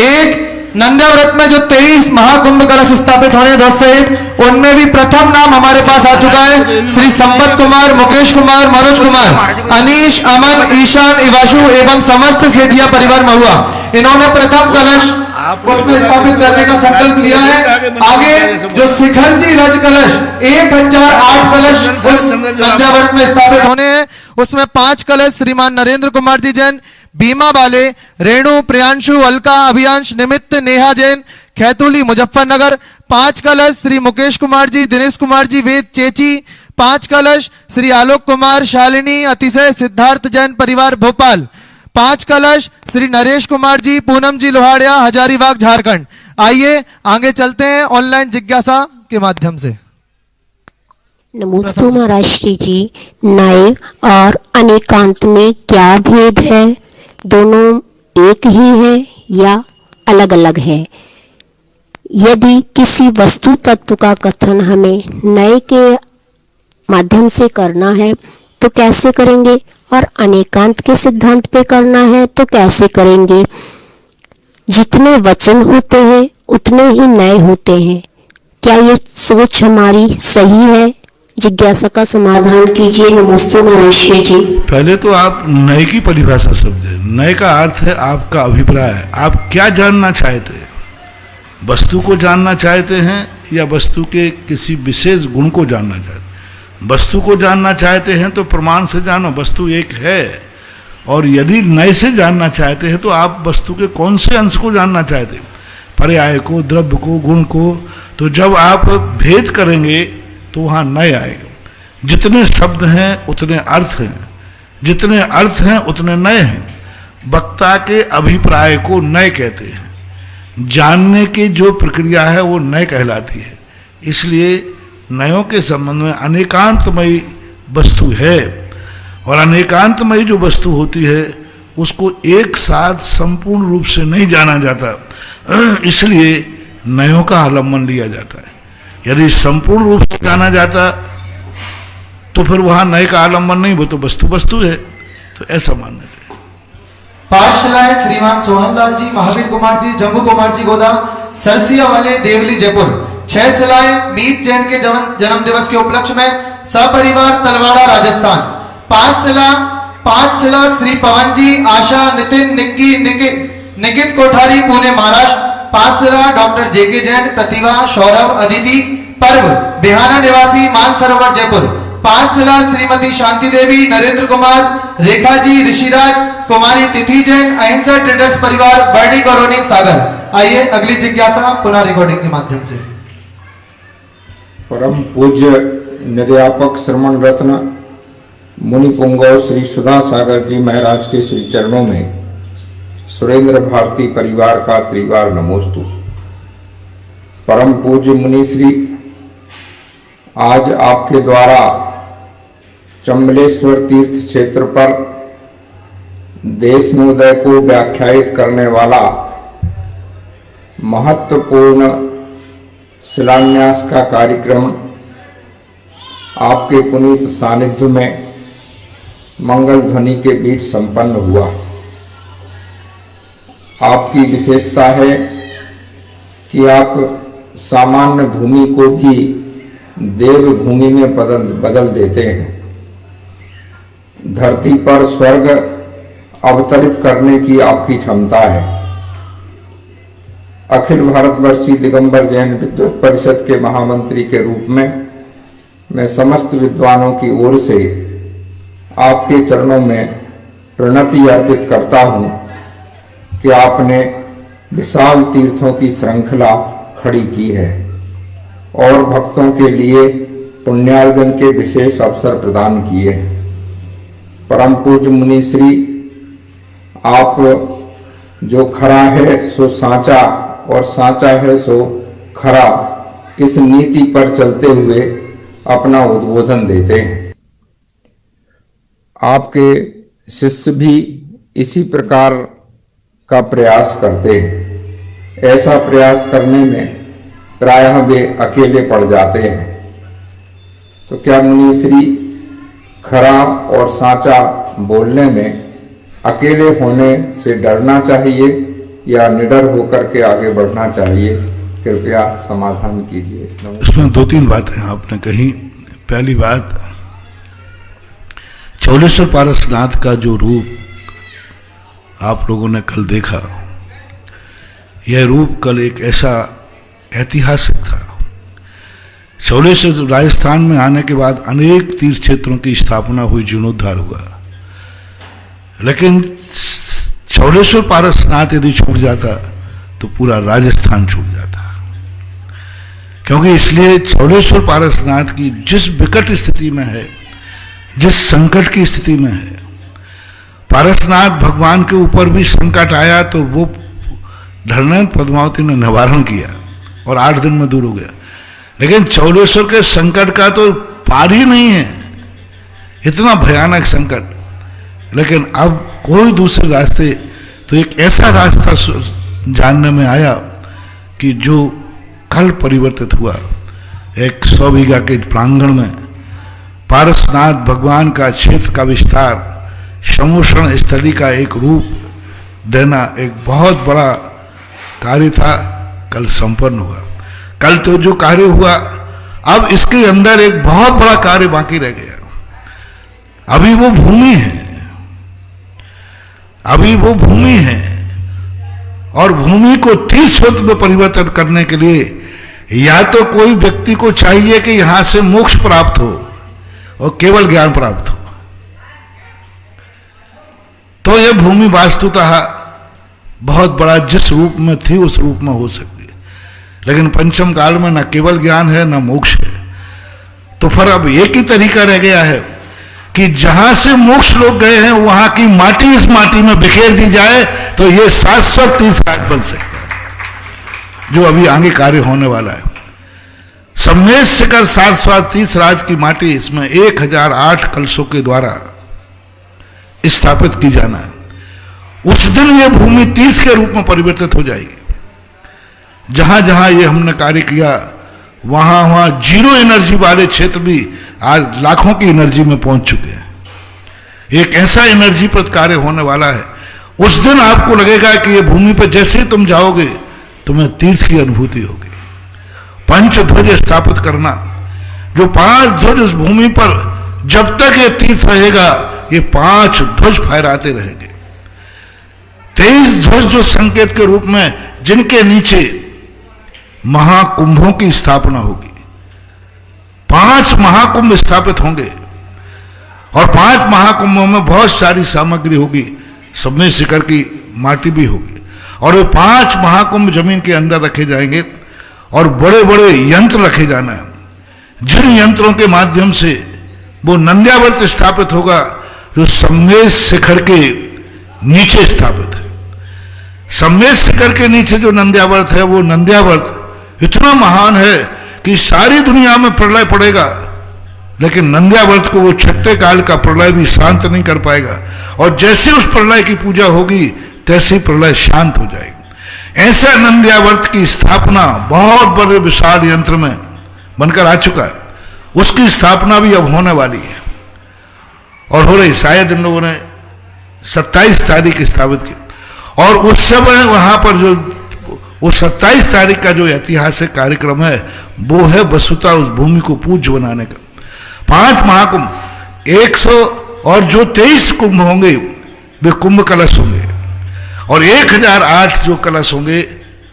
एक नंदाव्रत में जो 23 महाकुंभ कलश स्थापित होने ध्वज सहित, उनमें भी प्रथम नाम हमारे पास आ चुका है श्री संपत कुमार, मुकेश कुमार, मनोज कुमार, अनीश, अमन, ईशान, इवाशु एवं समस्त सेठिया परिवार महुआ। इन्होंने प्रथम कलश उसमें स्थापित करने का संकल्प लिया है। आगे जो शिखर जी रज कलश 1008 कलश उस नंदाव्रत में स्थापित होने हैं, उसमें 5 कलश श्रीमान नरेंद्र कुमार जी जैन, बीमा बाले, रेणु, प्रियांशु, अलका, अभियांश, निमित्त, नेहा जैन, खैतुली, मुजफ्फरनगर। 5 कलश श्री मुकेश कुमार जी, दिनेश कुमार जी, वेद, चेची। 5 कलश श्री आलोक कुमार, शालिनी, अतिशय, सिद्धार्थ जैन परिवार, भोपाल। 5 कलश श्री नरेश कुमार जी, पूनम जी, लोहाड़िया, हजारीबाग, झारखंड। आइए आगे चलते हैं ऑनलाइन जिज्ञासा के माध्यम से। नमोस्तु महाराज श्री जी, नए और अनेकांत में क्या भेद है? दोनों एक ही है या अलग अलग है? यदि किसी वस्तु तत्व का कथन हमें नए के माध्यम से करना है तो कैसे करेंगे और अनेकांत के सिद्धांत पे करना है तो कैसे करेंगे? जितने वचन होते हैं उतने ही नए होते हैं। क्या ये सोच हमारी सही है? जिज्ञासा का समाधान कीजिए। नमस्ते महर्षि जी। पहले तो आप नए की परिभाषा शब्द है। नए का अर्थ है आपका अभिप्राय। आप क्या जानना चाहते हैं? वस्तु को जानना चाहते हैं या वस्तु के किसी विशेष गुण को जानना चाहते हैं? वस्तु को जानना चाहते हैं तो प्रमाण से जानो, वस्तु एक है। और यदि नए से जानना चाहते हैं तो आप वस्तु के कौन से अंश को जानना चाहते हैं? पर्याय को, द्रव्य को, गुण को। तो जब आप भेद करेंगे तो वहाँ नए आएगा। जितने शब्द हैं उतने अर्थ हैं, जितने अर्थ हैं उतने नए हैं। वक्ता के अभिप्राय को नए कहते हैं। जानने की जो प्रक्रिया है वो नए कहलाती है। इसलिए नयों के संबंध में अनेकांतमयी वस्तु है, और अनेकांतमयी जो वस्तु होती है उसको एक साथ संपूर्ण रूप से नहीं जाना जाता, इसलिए नयों का अवलंबन लिया जाता है। यदि संपूर्ण रूप से जाना जाता तो फिर वहां नए का आलम्बन नहीं, वो तो वस्तु वस्तु है। तो ऐसा मानना चाहिए। पाठशालाएं श्रीमान सोहनलाल जी, महावीर कुमार जी, जम्बू कुमार जी गोदा, सरसिया वाले, देवली, जयपुर। 6 शिलाएं मीत जैन के जन्म दिवस के उपलक्ष्य में सपरिवार तलवाड़ा, राजस्थान। 5 शिला श्री पवन जी, आशा, नितिन, निक्की, निकित कोठारी, पुणे, महाराष्ट्र। 5 शिला डॉक्टर जेके जैन, प्रतिभा, सौरभ, अदिति, पर्व, बिहाना निवासी, मानसरोवर, जयपुर। 5 शिला श्रीमती शांति देवी, नरेंद्र कुमार, रेखा जी, ऋषिराज, कुमारी तिथि जैन, अहिंसा ट्रेडर्स परिवार, बर्डी कॉलोनी, सागर। आइए अगली जिज्ञासा पुनः रिकॉर्डिंग के माध्यम से। परम पूज्य निर्यापक श्रमण रत्न मुनि पुंगव श्री सुधा सागर जी महाराज के श्री चरणों में सुरेंद्र भारती परिवार का त्रिवार नमोस्तु। परम पूज्य मुनि श्री, आज आपके द्वारा चंबलेश्वर तीर्थ क्षेत्र पर देशनोदय को व्याख्यायित करने वाला महत्वपूर्ण शिलान्यास का कार्यक्रम आपके पुनीत सानिध्य में मंगल ध्वनि के बीच संपन्न हुआ। आपकी विशेषता है कि आप सामान्य भूमि को भी देव भूमि में बदल देते हैं। धरती पर स्वर्ग अवतरित करने की आपकी क्षमता है। अखिल भारतवर्षीय दिगंबर जैन विद्वत परिषद के महामंत्री के रूप में मैं समस्त विद्वानों की ओर से आपके चरणों में प्रणति अर्पित करता हूं कि आपने विशाल तीर्थों की श्रृंखला खड़ी की है और भक्तों के लिए पुण्यार्जन के विशेष अवसर प्रदान किए हैं। परम पूज्य मुनि श्री, आप जो खरा है सो साचा और साचा है सो खरा, इस नीति पर चलते हुए अपना उद्बोधन देते हैं। आपके शिष्य भी इसी प्रकार का प्रयास करते हैं। ऐसा प्रयास करने में प्रायः वे अकेले पड़ जाते हैं। तो क्या मुनि श्री, खरा और साचा बोलने में अकेले होने से डरना चाहिए या निडर होकर के आगे बढ़ना चाहिए? कृपया समाधान कीजिए। इसमें 2-3 बातें आपने कही। पहली बात, चौलेश्वर पारसनाथ का जो रूप आप लोगों ने कल देखा, यह रूप कल एक ऐसा ऐतिहासिक था। चौलेश्वर राजस्थान में आने के बाद अनेक तीर्थ क्षेत्रों की स्थापना हुई, जीर्णोद्धार हुआ, लेकिन चौलेश्वर पारसनाथ यदि छूट जाता तो पूरा राजस्थान छूट जाता। क्योंकि इसलिए चौलेश्वर पारसनाथ की जिस विकट स्थिति में है, जिस संकट की स्थिति में है, पारसनाथ भगवान के ऊपर भी संकट आया तो वो धरनेन्द्र पद्मावती ने निवारण किया और 8 दिन में दूर हो गया। लेकिन चौलेश्वर के संकट का तो पार ही नहीं है, इतना भयानक संकट। लेकिन अब कोई दूसरे रास्ते, तो एक ऐसा रास्ता जानने में आया कि जो कल परिवर्तित हुआ। एक 100 बीघा के प्रांगण में पारसनाथ भगवान का क्षेत्र का विस्तार समोषण स्थली का एक रूप देना एक बहुत बड़ा कार्य था, कल संपन्न हुआ। कल तो जो कार्य हुआ, अब इसके अंदर एक बहुत बड़ा कार्य बाकी रह गया। अभी वो भूमि है, अभी वो भूमि है, और भूमि को 30 वर्ष में परिवर्तन करने के लिए या तो कोई व्यक्ति को चाहिए कि यहां से मोक्ष प्राप्त हो और केवल ज्ञान प्राप्त हो, तो यह भूमि वास्तुतः बहुत बड़ा जिस रूप में थी उस रूप में हो सकती है। लेकिन पंचम काल में न केवल ज्ञान है न मोक्ष है, तो फिर अब एक ही तरीका रह गया है कि जहां से मोक्ष लोग गए हैं वहां की माटी इस माटी में बिखेर दी जाए तो ये 700 तीर्थराज बन सकता है, जो अभी आगे कार्य होने वाला है। सम्मेश शिखर 700 तीर्थराज की माटी इसमें 1008 कलशों के द्वारा स्थापित की जाना है। उस दिन यह भूमि तीर्थ के रूप में परिवर्तित हो जाएगी। जहां जहां ये हमने कार्य किया वहां वहां जीरो एनर्जी वाले क्षेत्र भी आज लाखों की एनर्जी में पहुंच चुके हैं। एक ऐसा एनर्जी पर कार्य होने वाला है। उस दिन आपको लगेगा कि ये भूमि पर जैसे ही तुम जाओगे तुम्हें तीर्थ की अनुभूति होगी। पंच ध्वज स्थापित करना, जो 5 ध्वज उस भूमि पर जब तक ये तीर्थ रहेगा ये 5 ध्वज फहराते रहेंगे। 23 ध्वज जो संकेत के रूप में, जिनके नीचे महाकुंभों की स्थापना होगी। 5 महाकुंभ स्थापित होंगे और 5 महाकुंभों में बहुत सारी सामग्री होगी, सब में शिखर की माटी भी होगी, और ये 5 महाकुंभ जमीन के अंदर रखे जाएंगे और बड़े बड़े यंत्र रखे जाना है, जिन यंत्रों के माध्यम से वो नंद्यावर्त स्थापित होगा जो सम्मेश शिखर के नीचे स्थापित है। सम्मेश शिखर के नीचे जो नंद्यावर्त है वो नंद्यावर्त इतना महान है कि सारी दुनिया में प्रलय पड़ेगा, लेकिन नंद्यावर्त को वो छठे काल का प्रलय भी शांत नहीं कर पाएगा, और जैसे उस प्रलय की पूजा होगी तैसे प्रलय शांत हो जाएगी। ऐसा नंद्यावर्त की स्थापना बहुत बड़े विशाल यंत्र में बनकर आ चुका है, उसकी स्थापना भी अब होने वाली है और हो रही। शायद इन लोगों ने 27 तारीख स्थापित की, और उस समय वहां पर जो उस 27 तारीख का जो ऐतिहासिक कार्यक्रम है वो है वसुता उस भूमि को पूज्य बनाने का। 5 महाकुंभ, 100 और जो 23 कुंभ होंगे वे कुंभ कलश होंगे, और 1008 जो कलश होंगे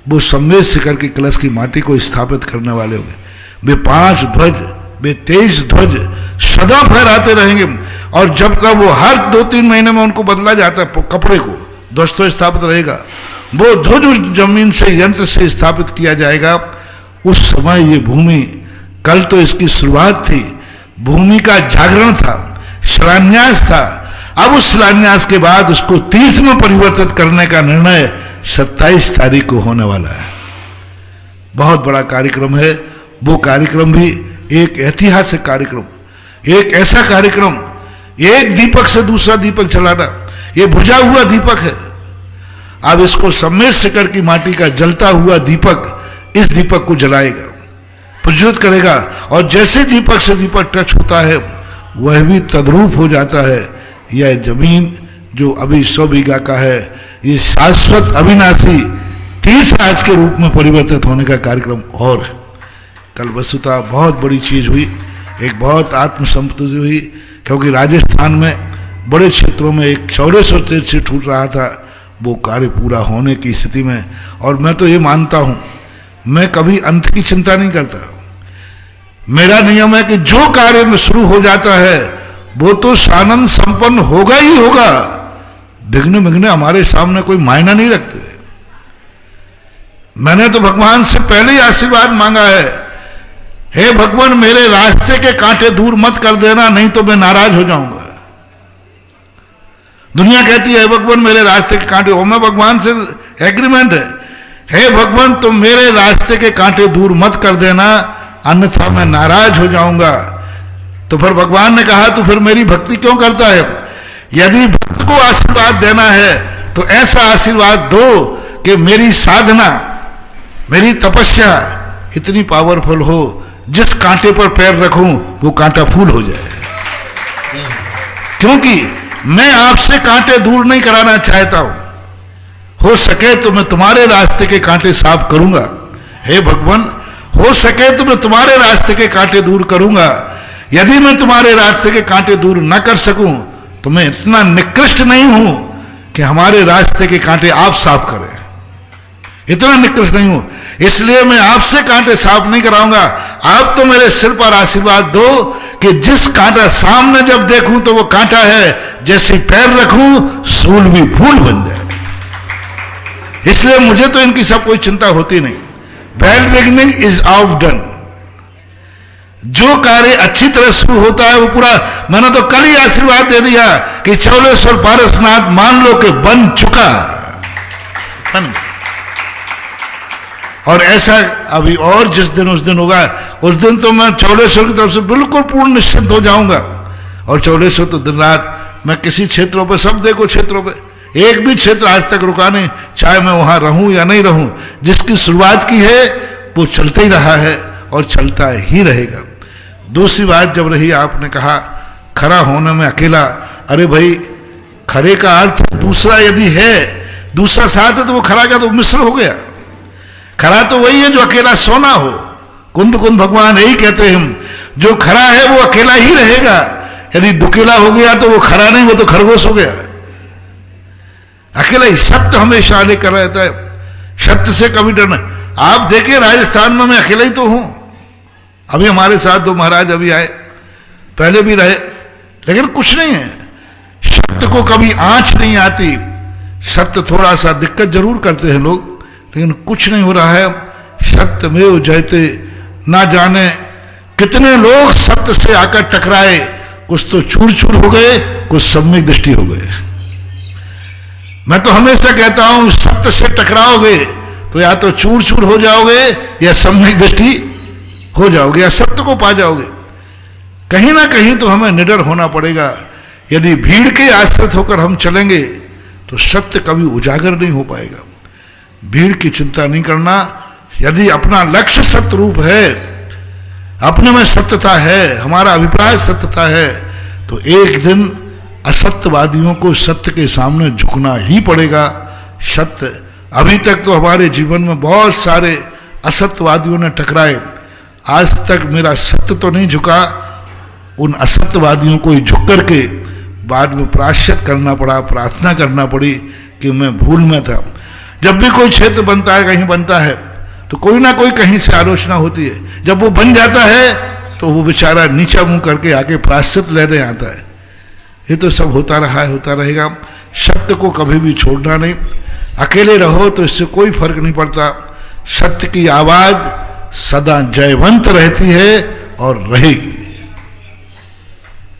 वो सम्मेश शिखर की कलश की माटी को स्थापित करने वाले होंगे। वे 5 ध्वज, वे 23 ध्वज सदा फहराते रहेंगे, और जब तक वो हर 2-3 महीने में उनको बदला जाता है कपड़े को, ध्वज तो स्थापित रहेगा, वो ध्वज उस जमीन से यंत्र से स्थापित किया जाएगा। उस समय ये भूमि, कल तो इसकी शुरुआत थी, भूमि का जागरण था, शिलान्यास था, अब उस शिलान्यास के बाद उसको तीर्थ में परिवर्तित करने का निर्णय 27 तारीख को होने वाला है। बहुत बड़ा कार्यक्रम है। वो कार्यक्रम भी एक ऐतिहासिक कार्यक्रम, एक ऐसा कार्यक्रम, एक दीपक से दूसरा दीपक जलाना, ये बुझा हुआ दीपक है। अब इसको सम्मेश शिखर की माटी का जलता हुआ दीपक इस दीपक को जलाएगा, प्रज्वलित करेगा, और जैसे दीपक से दीपक टच होता है वह भी तद्रूप हो जाता है। यह जमीन जो अभी 100 बीघा का है, ये शाश्वत अविनाशी तीर्थराज के रूप में परिवर्तित होने का कार्यक्रम। और कल वस्तुतः बहुत बड़ी चीज हुई, एक बहुत आत्मसंतुष्टि हुई, क्योंकि राजस्थान में बड़े क्षेत्रों में एक चौड़ेश्वर तीर्थ से टूट रहा था, वो कार्य पूरा होने की स्थिति में। और मैं तो ये मानता हूं, मैं कभी अंत की चिंता नहीं करता। मेरा नियम है कि जो कार्य में शुरू हो जाता है वो तो सानंद संपन्न होगा ही होगा। विघ्न हमारे सामने कोई मायना नहीं रखते। मैंने तो भगवान से पहले ही आशीर्वाद मांगा है, हे भगवान मेरे रास्ते के कांटे दूर मत कर देना, नहीं तो मैं नाराज हो जाऊंगा। दुनिया कहती है भगवान मेरे रास्ते के कांटे, और मैं भगवान से एग्रीमेंट है, हे भगवान तुम मेरे रास्ते के कांटे दूर मत कर देना, अन्यथा मैं नाराज हो जाऊंगा। तो फिर भगवान ने कहा तो फिर मेरी भक्ति क्यों करता है? यदि भक्त को आशीर्वाद देना है तो ऐसा आशीर्वाद दो कि मेरी साधना, मेरी तपस्या इतनी पावरफुल हो, जिस कांटे पर पैर रखूं वो कांटा फूल हो जाए। क्योंकि मैं आपसे कांटे दूर नहीं कराना चाहता हूं। हो सके तो मैं तुम्हारे रास्ते के कांटे साफ करूंगा। हे भगवान, हो सके तो मैं तुम्हारे रास्ते के कांटे दूर करूंगा। यदि मैं तुम्हारे रास्ते के कांटे दूर न कर सकूं तो मैं इतना निकृष्ट नहीं हूं कि हमारे रास्ते के कांटे आप साफ करें। इतना निकृष्ट नहीं हूं, इसलिए मैं आपसे कांटे साफ नहीं कराऊंगा। आप तो मेरे सिर पर आशीर्वाद दो कि जिस कांटा सामने जब देखूं तो वो कांटा है, जैसे पैर रखूं सूल भी फूल बन जाए। इसलिए मुझे तो इनकी सब कोई चिंता होती नहीं। Bad beginning is out done. जो कार्य अच्छी तरह शुरू होता है वो पूरा, मैंने तो कल ही आशीर्वाद दे दिया कि चौलेश्वर पारसनाथ मान लो कि बन चुका, बन। और ऐसा अभी और जिस दिन उस दिन होगा, उस दिन तो मैं चौलेश्वर की तरफ से बिल्कुल पूर्ण निश्चिंत हो जाऊंगा। और चौलेश्वर तो दिन रात, मैं किसी क्षेत्रों पर, सब देखो क्षेत्रों पे, एक भी क्षेत्र आज तक रुका नहीं, चाहे मैं वहां रहूं या नहीं रहूं। जिसकी शुरुआत की है वो चलता ही रहा है और चलता ही रहेगा। दूसरी बात जब रही, आपने कहा खरा होने में अकेला। अरे भाई, खरे का अर्थ दूसरा यदि है, दूसरा साथ है तो वो खरा का तो मिश्र हो गया। खरा तो वही है जो अकेला सोना हो। कुंद कुंद भगवान यही कहते हैं, जो खरा है वो अकेला ही रहेगा। यदि दुकेला हो गया तो वो खरा नहीं, वो तो खरगोश हो गया। अकेला ही सत्य हमेशा लेकर रहता है, सत्य से कभी डरना। आप देखिए राजस्थान में मैं अकेला ही तो हूं। अभी हमारे साथ दो महाराज अभी आए, पहले भी रहे, लेकिन कुछ नहीं है। सत्य को कभी आंच नहीं आती। सत्य थोड़ा सा दिक्कत जरूर करते हैं लोग, लेकिन कुछ नहीं हो रहा है। सत्यमेव जयते। ना जाने कितने लोग सत्य से आकर टकराए, कुछ तो चूर चूर हो गए, कुछ सम्यक दृष्टि हो गए। मैं तो हमेशा कहता हूं, सत्य से टकराओगे तो या तो चूर चूर हो जाओगे या सम्यक दृष्टि हो जाओगे या सत्य को पा जाओगे। कहीं ना कहीं तो हमें निडर होना पड़ेगा। यदि भीड़ के आश्रित होकर हम चलेंगे तो सत्य कभी उजागर नहीं हो पाएगा। भीड़ की चिंता नहीं करना। यदि अपना लक्ष्य सत्य रूप है, अपने में सत्यता है, हमारा अभिप्राय सत्यता है, तो एक दिन असत्यवादियों को सत्य के सामने झुकना ही पड़ेगा। सत्य, अभी तक तो हमारे जीवन में बहुत सारे असत्यवादियों ने टकराए, आज तक मेरा सत्य तो नहीं झुका। उन असत्यवादियों को ही झुक करके बाद में प्रायश्चित करना पड़ा, प्रार्थना करना पड़ी कि मैं भूल में था। जब भी कोई क्षेत्र बनता है, कहीं बनता है, तो कोई ना कोई कहीं से आलोचना होती है। जब वो बन जाता है तो वो बेचारा नीचा मुंह करके आके प्रायश्चित लेने आता है। ये तो सब होता रहा है, होता रहेगा। सत्य को कभी भी छोड़ना नहीं। अकेले रहो तो इससे कोई फर्क नहीं पड़ता। सत्य की आवाज सदा जयवंत रहती है और रहेगी।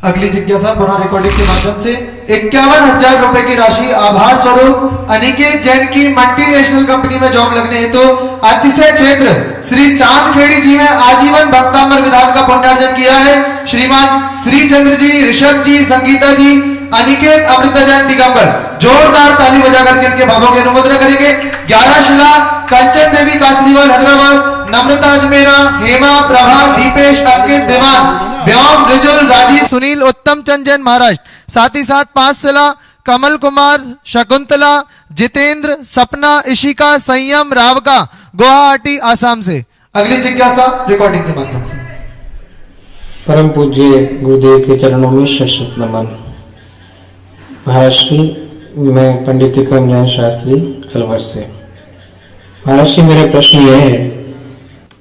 अगली जिज्ञासा पुनः रिकॉर्डिंग के माध्यम से 51,000 रुपए की राशि आभार स्वरूप अनिकेत जैन की मल्टीनेशनल कंपनी में जॉब लगने हेतु अतिशय क्षेत्र श्री चांदखेड़ी जी में आजीवन भक्तामर विधान का पुण्यार्जन किया है। श्रीमान श्री चंद्र जी, ऋषभ जी, संगीता जी, अनिकेत, अमृता जैन, दिगंबर। जोरदार ताली बजा करके इनके भावों की अनुमोदन करेंगे। 11 शिला, कंचन देवी कासलीवाल हैदराबाद, नम्रता अजमेरा, हेमा, प्रभा, दीपेश, अंकित, देवान, व्योम, रिजुल, राजीव, सुनील, उत्तम चंद जैन महाराष्ट्र। साथ ही साथ 5 शिला कमल कुमार, शकुंतला, जितेंद्र, सपना, इशिका, संयम, रावका, गुवाहाटी, आसाम से। अगली जिज्ञासा रिकॉर्डिंग के माध्यम से। परम पूज्य गुरुदेव के चरणों में शत नमन। महाराष्ट्री, मैं पंडित विक्रम जैन शास्त्री अलवर से। महाराष्ट्री, मेरा प्रश्न यह है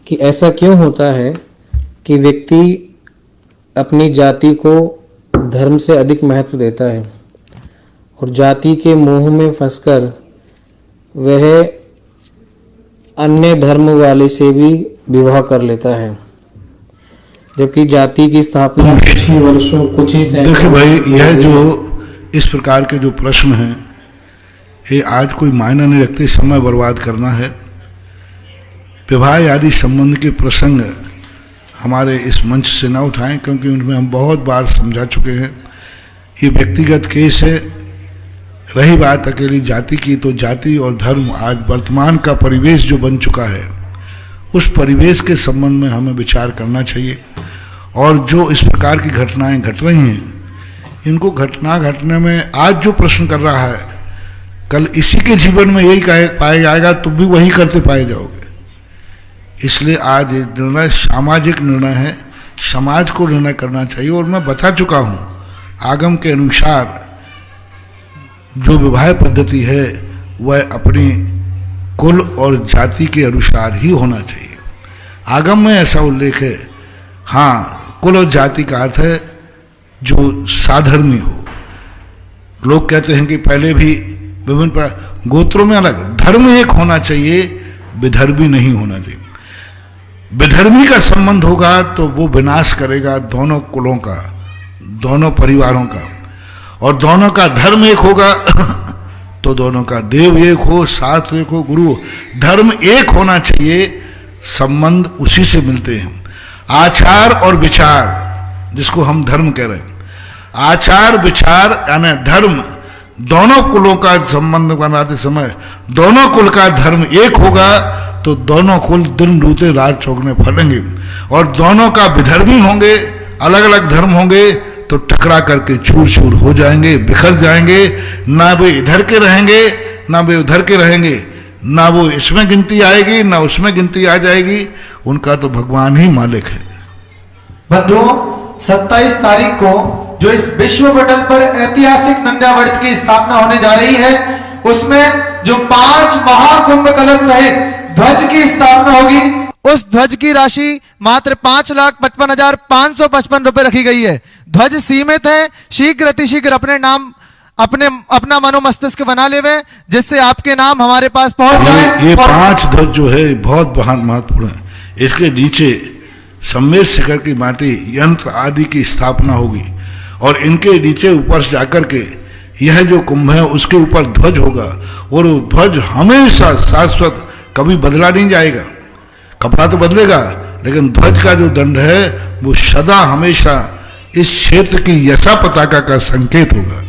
कि ऐसा क्यों होता है कि व्यक्ति अपनी जाति को धर्म से अधिक महत्व देता है और जाति के मोह में फंसकर वह अन्य धर्म वाले से भी विवाह कर लेता है, जबकि जाति की स्थापना कुछ ही वर्षों, कुछ ही देखिए भाई, यह जो इस प्रकार के जो प्रश्न हैं, ये आज कोई मायना नहीं रखते। समय बर्बाद करना है। विवाह आदि संबंध के प्रसंग हमारे इस मंच से ना उठाएं, क्योंकि उनमें हम बहुत बार समझा चुके हैं। ये व्यक्तिगत केस है। रही बात अकेली जाति की, तो जाति और धर्म आज वर्तमान का परिवेश जो बन चुका है, उस परिवेश के संबंध में हमें विचार करना चाहिए। और जो इस प्रकार की घटनाएं घट रही हैं, इनको घटना घटने में आज जो प्रश्न कर रहा है कल इसी के जीवन में यही पाया जाएगा, तुम भी वही करते पाए जाओगे। इसलिए आज ये निर्णय सामाजिक निर्णय है, समाज को निर्णय करना चाहिए। और मैं बता चुका हूँ आगम के अनुसार जो विवाह पद्धति है वह अपनी कुल और जाति के अनुसार ही होना चाहिए। आगम में ऐसा उल्लेख है। हाँ, कुल और जाति का अर्थ है जो साधर्मी हो। लोग कहते हैं कि पहले भी विभिन्न गोत्रों में अलग, धर्म एक होना चाहिए, विधर्मी नहीं होना चाहिए। विधर्मी का संबंध होगा तो वो विनाश करेगा दोनों कुलों का, दोनों परिवारों का। और दोनों का धर्म एक होगा तो दोनों का देव एक हो, शास्त्र एक हो, गुरु। धर्म एक होना चाहिए, संबंध उसी से मिलते हैं। आचार और विचार, जिसको हम धर्म कह रहे हैं, आचार विचार यानी धर्म, दोनों कुलों का संबंध बनाते समय दोनों कुल का धर्म एक होगा तो दोनों कुल दिन रूते रात चौगने फलेंगे। और दोनों का विधर्मी होंगे, अलग अलग धर्म होंगे तो टकरा करके चूर चूर हो जाएंगे, बिखर जाएंगे। ना वे इधर के रहेंगे ना वे उधर के रहेंगे, ना वो इसमें गिनती आएगी ना उसमें गिनती आ जाएगी। उनका तो भगवान ही मालिक है। बंधुओं, 27 तारीख को जो इस विश्व पटल पर ऐतिहासिक नंद्यावर्त की स्थापना होने जा रही है, उसमें जो 5 महाकुंभ कलश सहित ध्वज की स्थापना होगी, उस ध्वज की राशि मात्र 5,55,555 रुपए रखी गई है। ध्वज सीमित है, शीघ्र अतिशीघ्र अपना मनोमस्तिष्क बना लेवे, जिससे आपके नाम हमारे पास पहुंच जाए। ये 5 ध्वज जो है बहुत महत्वपूर्ण है। इसके नीचे सम्मेद शिखर की माटी, यंत्र आदि की स्थापना होगी और इनके नीचे ऊपर से जाकर के यह जो कुंभ है उसके ऊपर ध्वज होगा। और वो ध्वज हमेशा शाश्वत, कभी बदला नहीं जाएगा। कपड़ा तो बदलेगा लेकिन ध्वज का जो दंड है वो सदा हमेशा इस क्षेत्र की यशा पताका का संकेत होगा।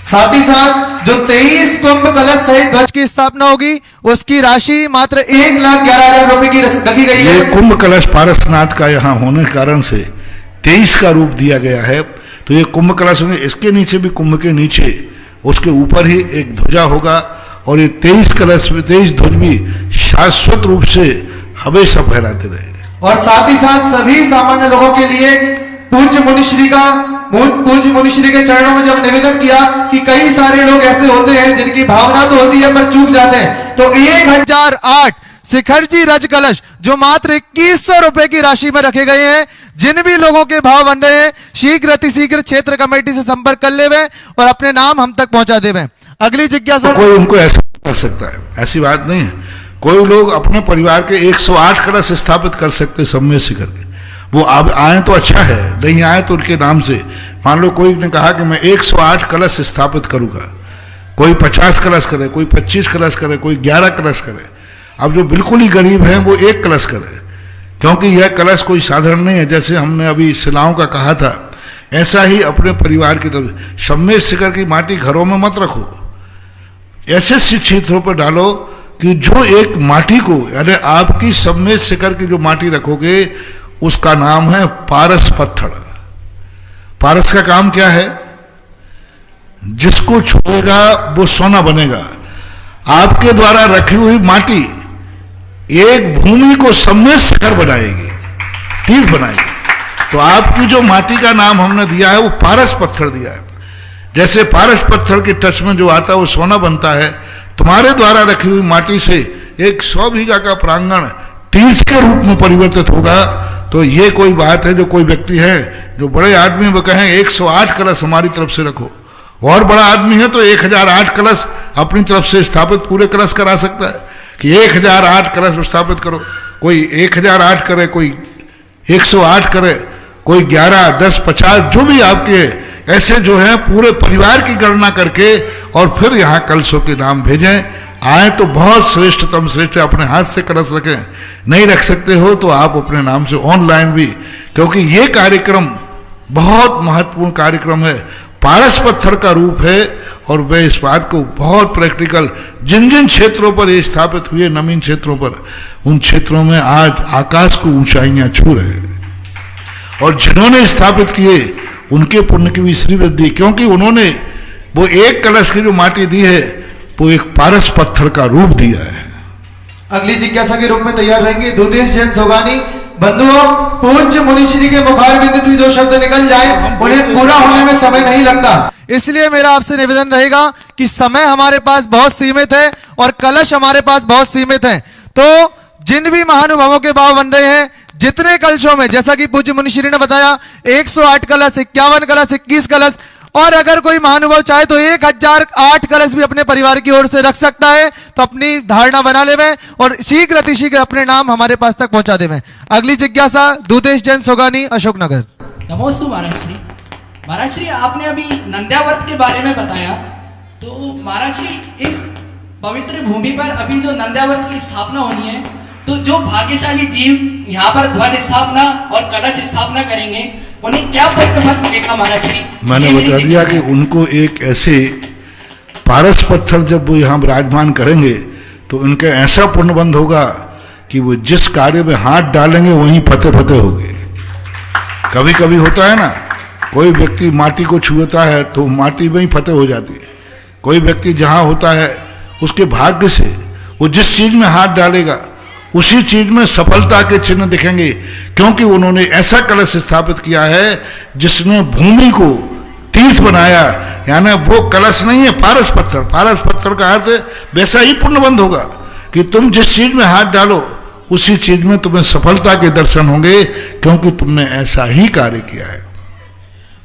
साथ ही साथ जो 23 कुंभ कलश सहित ध्वज की स्थापना होगी, उसकी राशि मात्र 1,11,000 रुपए की रखी गई है। ये कुंभ कलश पारसनाथ का यहाँ होने के कारण से 23 का रूप दिया गया है। तो ये कुंभ कलश होंगे, इसके नीचे भी, कुंभ के नीचे उसके ऊपर ही एक ध्वजा होगा। और ये 23 कलश में 23 ध्वज भी शाश्वत रूप से हमेशा फहराते रहे। और साथ ही साथ सभी सामान्य लोगों के लिए पूज्य मुनिश्री के चरणों में जब निवेदन किया कि कई सारे लोग ऐसे होते हैं जिनकी भावना तो होती है पर चूक जाते हैं, तो 1008 शिखरजी रज कलश जो मात्र 2100 रुपए की राशि में रखे गए हैं। जिन भी लोगों के भाव बन रहे हैं, शीघ्र अतिशीघ्र क्षेत्र कमेटी से संपर्क कर लेवे और अपने नाम हम तक पहुंचा देवे। अगली जिज्ञासा, कोई उनको ऐसा कर सकता है, ऐसी बात नहीं है। कोई लोग अपने परिवार के 108 कलश स्थापित कर सकते सम्मेद शिखर के। वो अब आए तो अच्छा है, नहीं आए तो उनके नाम से। मान लो कोई ने कहा कि मैं 108 कलश स्थापित करूंगा, कोई 50 कलश करे, कोई 25 कलश करे, कोई 11 कलश करे। अब जो बिल्कुल ही गरीब हैं वो 1 कलश करे, क्योंकि यह कलश कोई साधारण नहीं है। जैसे हमने अभी शिलाओं का कहा था, ऐसा ही अपने परिवार की तरफ सम्मेद शिखर की माटी घरों में मत रखो, ऐसे क्षेत्रों पर डालो कि जो एक माटी को, यानी आपकी सम्मेद शिखर की जो माटी रखोगे उसका नाम है पारस पत्थर। पारस का काम क्या है? जिसको छुएगा वो सोना बनेगा। आपके द्वारा रखी हुई माटी एक भूमि को सम्मेद शिखर बनाएगी, तीर्थ बनाएगी। तो आपकी जो माटी का नाम हमने दिया है वो पारस पत्थर दिया है। जैसे पारस पत्थर के टच में जो आता है वो सोना बनता है, तुम्हारे द्वारा रखी हुई माटी से एक 100 बीघा का प्रांगण तीर्थ के रूप में परिवर्तित होगा। तो ये कोई बात है जो कोई व्यक्ति है जो बड़े आदमी वो कहें 108 कलश हमारी तरफ से रखो, और बड़ा आदमी है तो 1008 कलश अपनी तरफ से स्थापित पूरे कलश करा सकता है कि 1008 कलश स्थापित करो। कोई 1008 करे, कोई 108 करे, कोई 11, 10, 50 जो भी आपके ऐसे जो है पूरे परिवार की गणना करके और फिर यहाँ कलशों के नाम भेजें। आए तो बहुत श्रेष्ठतम श्रेष्ठ अपने हाथ से कलश रखें, नहीं रख सकते हो तो आप अपने नाम से ऑनलाइन भी, क्योंकि ये कार्यक्रम बहुत महत्वपूर्ण कार्यक्रम है, पारस पत्थर का रूप है। और वह इस बात को बहुत प्रैक्टिकल, जिन जिन क्षेत्रों पर ये स्थापित हुए, नवीन क्षेत्रों पर, उन क्षेत्रों में आज आकाश को ऊंचाइयां छू रहे हैं। और जिन्होंने स्थापित किए उनके पुण्य की भी श्री वृद्धि, क्योंकि उन्होंने वो एक कलश की जो माटी दी है वो एक पारस पत्थर का रूप दिया है। अगली जिज्ञासा के रूप में तैयार रहेंगे दुदेश जैन सोगानी। बंधुओं, पूज्य मुनिश्री के मुखारबिंद से जो शब्द निकल जाए उन्हें पूरा होने में समय नहीं लगता, इसलिए मेरा आपसे निवेदन रहेगा कि समय हमारे पास बहुत सीमित है और कलश हमारे पास बहुत सीमित है। तो जिन भी महानुभावों के भाव बन रहे हैं, जितने कलशों में, जैसा कि पूज्य मुनिश्री ने बताया 108 कलश, 51 कलश, 21 कलश, और अगर कोई महानुभाव चाहे तो 1008 कलश भी अपने परिवार की ओर से रख सकता है। तो अपनी धारणा बना ले और शीघ्र अतिशीघ्र अपने नाम हमारे पास तक पहुंचा दे। अगली जिज्ञासा दुदेश जैन सोगानी, अशोकनगर। नमोस्तु महाराज श्री। महाराज श्री, आपने अभी नंद्यावर्त के बारे में बताया, तो महाराज श्री इस पवित्र भूमि पर अभी जो नंद्यावर्त की स्थापना होनी है, तो जो भाग्यशाली जीव यहाँ पर ध्वज स्थापना और कलश स्थापना करेंगे उन्हें क्या पुण्य फल मिलेगा महाराज श्री? मैंने बता दिया कि उनको एक ऐसे पारस पत्थर जब वो यहाँ विराजमान करेंगे तो उनका ऐसा पुण्यबंध होगा कि वो जिस कार्य में हाथ डालेंगे वहीं फतेह फतेह होंगे। कभी कभी होता है ना, कोई व्यक्ति माटी को छूता है तो माटी में ही फतेह हो जाती है। कोई व्यक्ति जहाँ होता है उसके भाग्य से वो जिस चीज में हाथ डालेगा उसी चीज में सफलता के चिन्ह दिखेंगे, क्योंकि उन्होंने ऐसा कलश स्थापित किया है जिसने भूमि को तीर्थ बनाया। यानी वो कलश नहीं है पारस पत्थर। पारस पत्थर का अर्थ वैसा ही पुण्यबंध होगा कि तुम जिस चीज में हाथ डालो उसी चीज में तुम्हें सफलता के दर्शन होंगे, क्योंकि तुमने ऐसा ही कार्य किया है।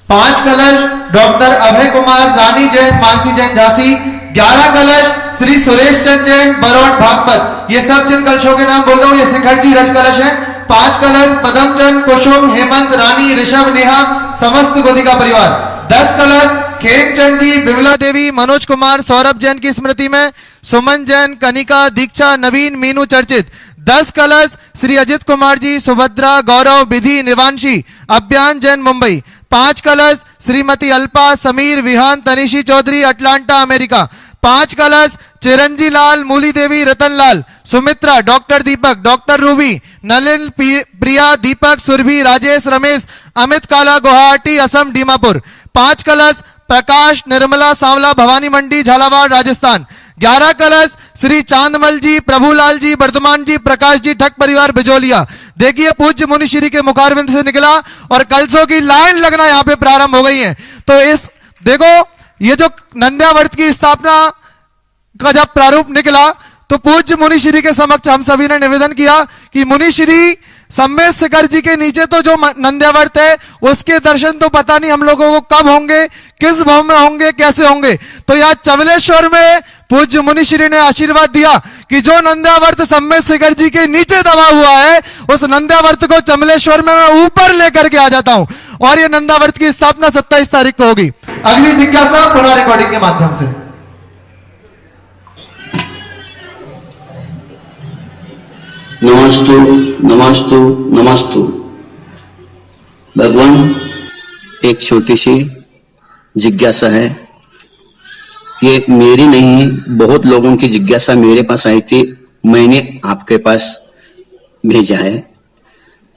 5 कलश डॉक्टर अभय कुमार, रानी जैन, मानसी जैन झांसी। 11 कलश श्री सुरेश चंद जैन, बरौट भागपत। ये सब जिन कलशों के नाम बोल रहा हूँ ये शिखर जी रज कलश है। 5 कलश पदमचंद, कुसुम, हेमंत, रानी, ऋषभ, नेहा, समस्त गोदिका परिवार। 10 कलश खेमचंद जी, विमला देवी, मनोज कुमार, सौरभ जैन की स्मृति में, सुमन जैन, कनिका, दीक्षा, नवीन, मीनू चर्चित। 10 कलश श्री अजित कुमार जी, सुभद्रा, गौरव, विधि, निवांशी, अभियान जैन, मुंबई। 5 कलश श्रीमती अल्पा, समीर, विहान, तनिशी चौधरी, अटलांटा, अमेरिका। 5 कलश चिरंजी लाल, मूली देवी, रतन लाल, सुमित्रा, डॉक्टर दीपक, डॉक्टर रूबी, नलिन, प्रिया, दीपक, सुरभि, राजेश, रमेश, अमित काला, गुवाहाटी, असम, दीमापुर। 5 कलश प्रकाश, निर्मला, सांवला, भवानी मंडी, झालावाड़, राजस्थान। 11 कलश श्री चांदमल जी, प्रभुलाल जी, वर्धमान जी, प्रकाश जी, ठग परिवार, बिजोलिया। देखिए पूज्य मुनिश्री के मुखारबिंद से निकला और कलशों की लाइन लगना यहाँ पे प्रारंभ हो गई है। तो इस देखो ये जो नंद्यावर्त की स्थापना का जब प्रारूप निकला तो पूज्य मुनिश्री के समक्ष हम सभी ने निवेदन किया कि मुनिश्री सम्मेद शिखर जी के नीचे तो जो नंद्यावर्त है उसके दर्शन तो पता नहीं हम लोगों को कब होंगे, किस भाव में होंगे, कैसे होंगे। तो यहाँ चवलेश्वर में पूज्य मुनिश्री ने आशीर्वाद दिया कि जो नंद्यावर्त सम्मेद शिखर जी के नीचे दबा हुआ है उस नंद्यावर्त को चमलेश्वर में मैं ऊपर लेकर के आ जाता हूं और ये नंद्यावर्त की स्थापना 27 तारीख को होगी। अगली जिज्ञासा पुनः रिकॉर्डिंग के माध्यम से। नमस्तु नमस्तु नमस्तु। भगवान, एक छोटी सी जिज्ञासा है, ये मेरी नहीं, बहुत लोगों की जिज्ञासा मेरे पास आई थी, मैंने आपके पास भेजा है,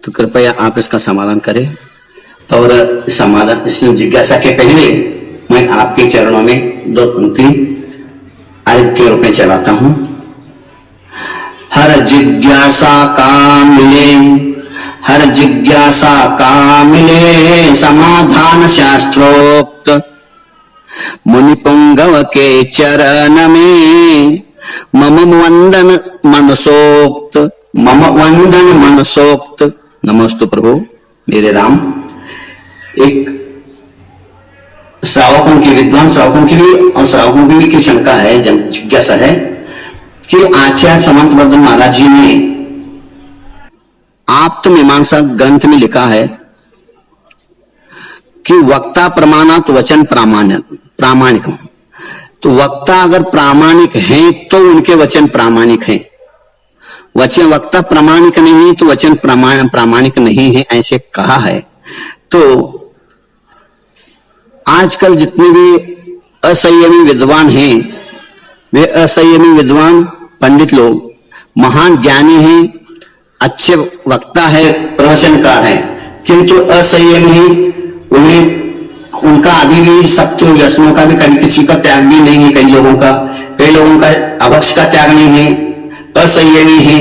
तो कृपया आप इसका समाधान करें। और समाधान इस जिज्ञासा के पहले मैं आपके चरणों में 2 पंक्ति अर्घ के रूप में चढ़ाता हूं। हर जिज्ञासा का मिले, हर जिज्ञासा का मिले समाधान शास्त्रोक्त, मुनि पुंगव के चरण में मम वंदन मनसोक्त, मम वंदन मनसोक्त। नमस्तु प्रभु मेरे राम। एक श्रावकों की, विद्वान श्रावकों की भी और श्रावकों की भी शंका है, जिज्ञासा है कि आचार्य समंत वर्धन महाराज जी ने आप्तमीमांसा ग्रंथ में लिखा है कि वक्ता प्रमाणात वचन प्रामाणिक। तो वक्ता अगर प्रामाणिक हैं तो उनके वचन प्रामाणिक हैं, वक्ता प्रामाणिक नहीं तो वचन प्रामाणिक नहीं है, ऐसे कहा है। तो आजकल जितने भी असंयमी विद्वान हैं वे असंयमी विद्वान पंडित लोग महान ज्ञानी हैं, अच्छे वक्ता है, प्रवचनकार है, किंतु असंयमी ही उन्हें उनका अभी भी सप्त व्यसनों का भी कभी किसी का त्याग भी नहीं है, कई लोगों का अभक्ष का त्याग नहीं है, असंयमी है,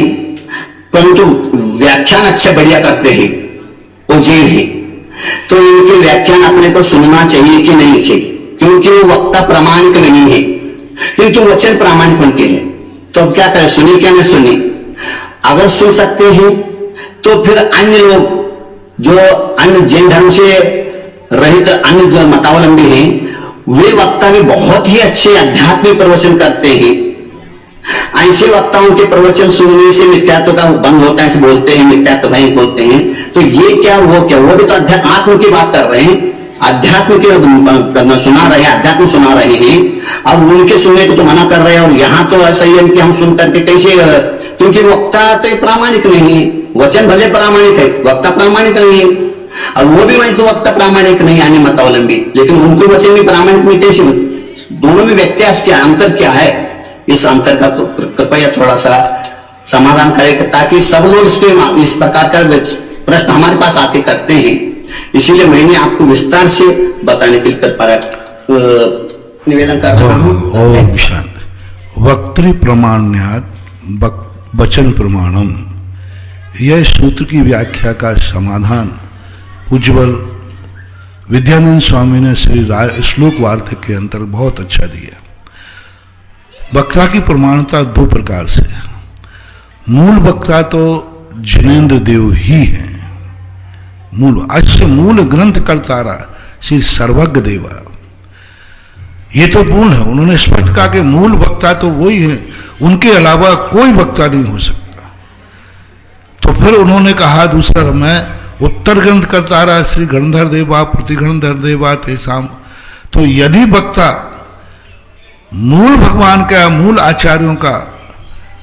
परंतु व्याख्यान अच्छे बढ़िया करते हैं, वो जैन है। तो इनके व्याख्यान अपने को सुनना चाहिए कि नहीं चाहिए, क्योंकि वो वक्ता प्रामाणिक नहीं है, किंतु वचन प्रामाणिक उनके हैं। तो अब क्या करें, सुनी क्या नहीं सुनी? अगर सुन सकते हैं तो फिर अन्य लोग जो अन्य जैन धर्म से रहित अन्य जो मतावलंबी हैं, वे वक्ता भी बहुत ही अच्छे आध्यात्मिक प्रवचन करते हैं। ऐसे वक्ताओं के प्रवचन सुनने से मिथ्यात्व का बंद होता है, ऐसे बोलते हैं, मिथ्यात्व नहीं बोलते हैं। तो ये क्या वो क्या, वो भी तो आत्म की बात कर रहे हैं, अध्यात्म के करना सुना रहे हैं, अध्यात्म सुना रहे हैं, और उनके सुनने को तो मना कर रहे हैं। और यहाँ तो ऐसा ही है कि हम सुन करके कैसे, क्योंकि वक्ता तो प्रामाणिक नहीं है, वचन भले प्रामाणिक है, वक्ता प्रामाणिक नहीं है, और वो भी वैसे वक्ता प्रामाणिक नहीं आने मतावलंबी, लेकिन उनके वचन भी प्रामाणिक नहीं। कैसे, दोनों में व्यत्यास क्या, अंतर क्या है? इस अंतर का तो कृपया थोड़ा सा समाधान करें, ताकि सब लोग इस प्रकार का प्रश्न हमारे पास आके करते हैं। इसीलिए मैंने आपको विस्तार से बताने के लिए निवेदन कर रहा हूँ। ओम शांति। वक्तृ प्रमाण्यात् वचन प्रमाणम, यह सूत्र की व्याख्या का समाधान उज्ज्वल विद्यानंद स्वामी ने श्री श्लोक वार्तिक के अंतर बहुत अच्छा दिया। वक्ता की प्रमाणता दो प्रकार से, मूल वक्ता तो जिनेन्द्र देव ही हैं, मूल ग्रंथ करतारा श्री सर्वज्ञ देवा, ये तो मूल है। उन्होंने स्पष्ट कहा कि मूल वक्ता तो वही है, उनके अलावा कोई वक्ता नहीं हो सकता। तो फिर उन्होंने कहा दूसरा, मैं उत्तर ग्रंथ करतारा श्री गणधर देवा प्रतिगणधर देवा तेसाम। तो यदि वक्ता मूल भगवान का, मूल आचार्यों का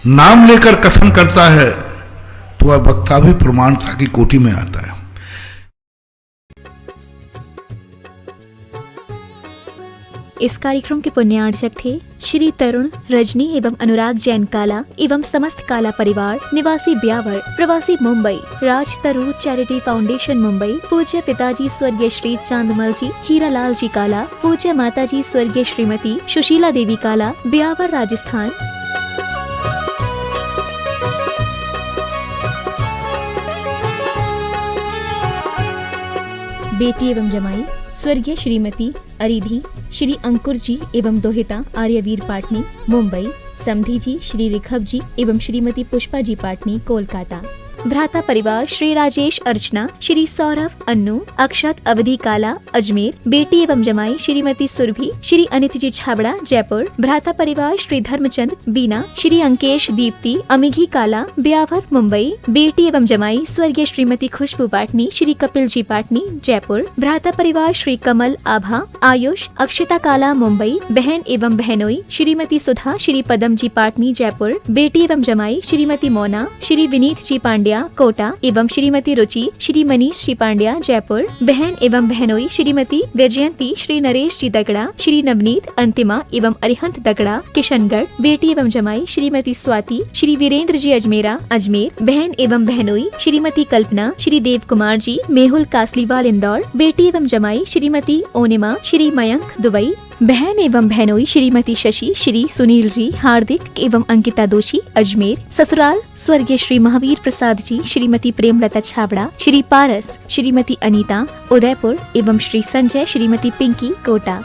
नाम लेकर कथन करता है, तो वह वक्ता भी प्रमाणता की कोटि में आता है। इस कार्यक्रम के पुण्यार्चक थे श्री तरुण, रजनी एवं अनुराग जैन काला एवं समस्त काला परिवार, निवासी ब्यावर, प्रवासी मुंबई, राज तरु चैरिटी फाउंडेशन मुंबई। पूज्य पिताजी स्वर्गीय श्री चांदमल जी, हीरालाल जी काला। पूज्य माताजी स्वर्गीय श्रीमती सुशीला देवी काला, ब्यावर, राजस्थान। बेटी एवं जमाई स्वर्गीय श्रीमती अरिधी, श्री अंकुर जी एवं दोहिता आर्यवीर पाटनी, मुंबई। समधी जी, श्री रिखभ जी एवं श्रीमती पुष्पा जी पाटनी, कोलकाता। भ्राता परिवार श्री राजेश अर्चना, श्री सौरभ, अन्नू, अक्षत, अवधि काला, अजमेर। बेटी एवं जमाई श्रीमती सुरभि, श्री अनित जी छाबड़ा, जयपुर। भ्राता परिवार श्री धर्मचंद, बीना, श्री अंकेश, दीप्ति, अमिघी काला, ब्यावर, मुंबई। बेटी एवं जमाई स्वर्गीय श्रीमती खुशबू पाटनी, श्री कपिल जी पाटनी, जयपुर। भ्राता परिवार श्री कमल, आभा, आयुष, अक्षता काला, मुंबई। बहन एवं बहनोई श्रीमती सुधा, श्री पदम जी पाटनी, जयपुर। बेटी एवं जमाई श्रीमती मोना, श्री विनीत जी पांड्या, कोटा एवं श्रीमती रुचि, श्री मनीष जी पांड्या, जयपुर। बहन एवं बहनोई श्रीमती वैजयंती, श्री नरेश जी दगड़ा, श्री नवनीत, अंतिमा एवं अरिहंत दगड़ा, किशनगढ़। बेटी एवं जमाई श्रीमती स्वाति, श्री वीरेंद्र जी अजमेरा, अजमेर। बहन एवं बहनोई श्रीमती कल्पना, श्री देव कुमार जी, मेहुल, कासलीवाल, इंदौर। बेटी एवं जमाई श्रीमती ओनिमा, श्री मयंक, दुबई। बहन एवं बहनोई श्रीमती शशि, श्री सुनील जी, हार्दिक एवं अंकिता दोषी, अजमेर। ससुराल स्वर्गीय श्री महावीर प्रसाद जी, श्रीमती प्रेमलता छाबड़ा, श्री पारस, श्रीमती अनीता, उदयपुर एवं श्री संजय, श्रीमती पिंकी, कोटा।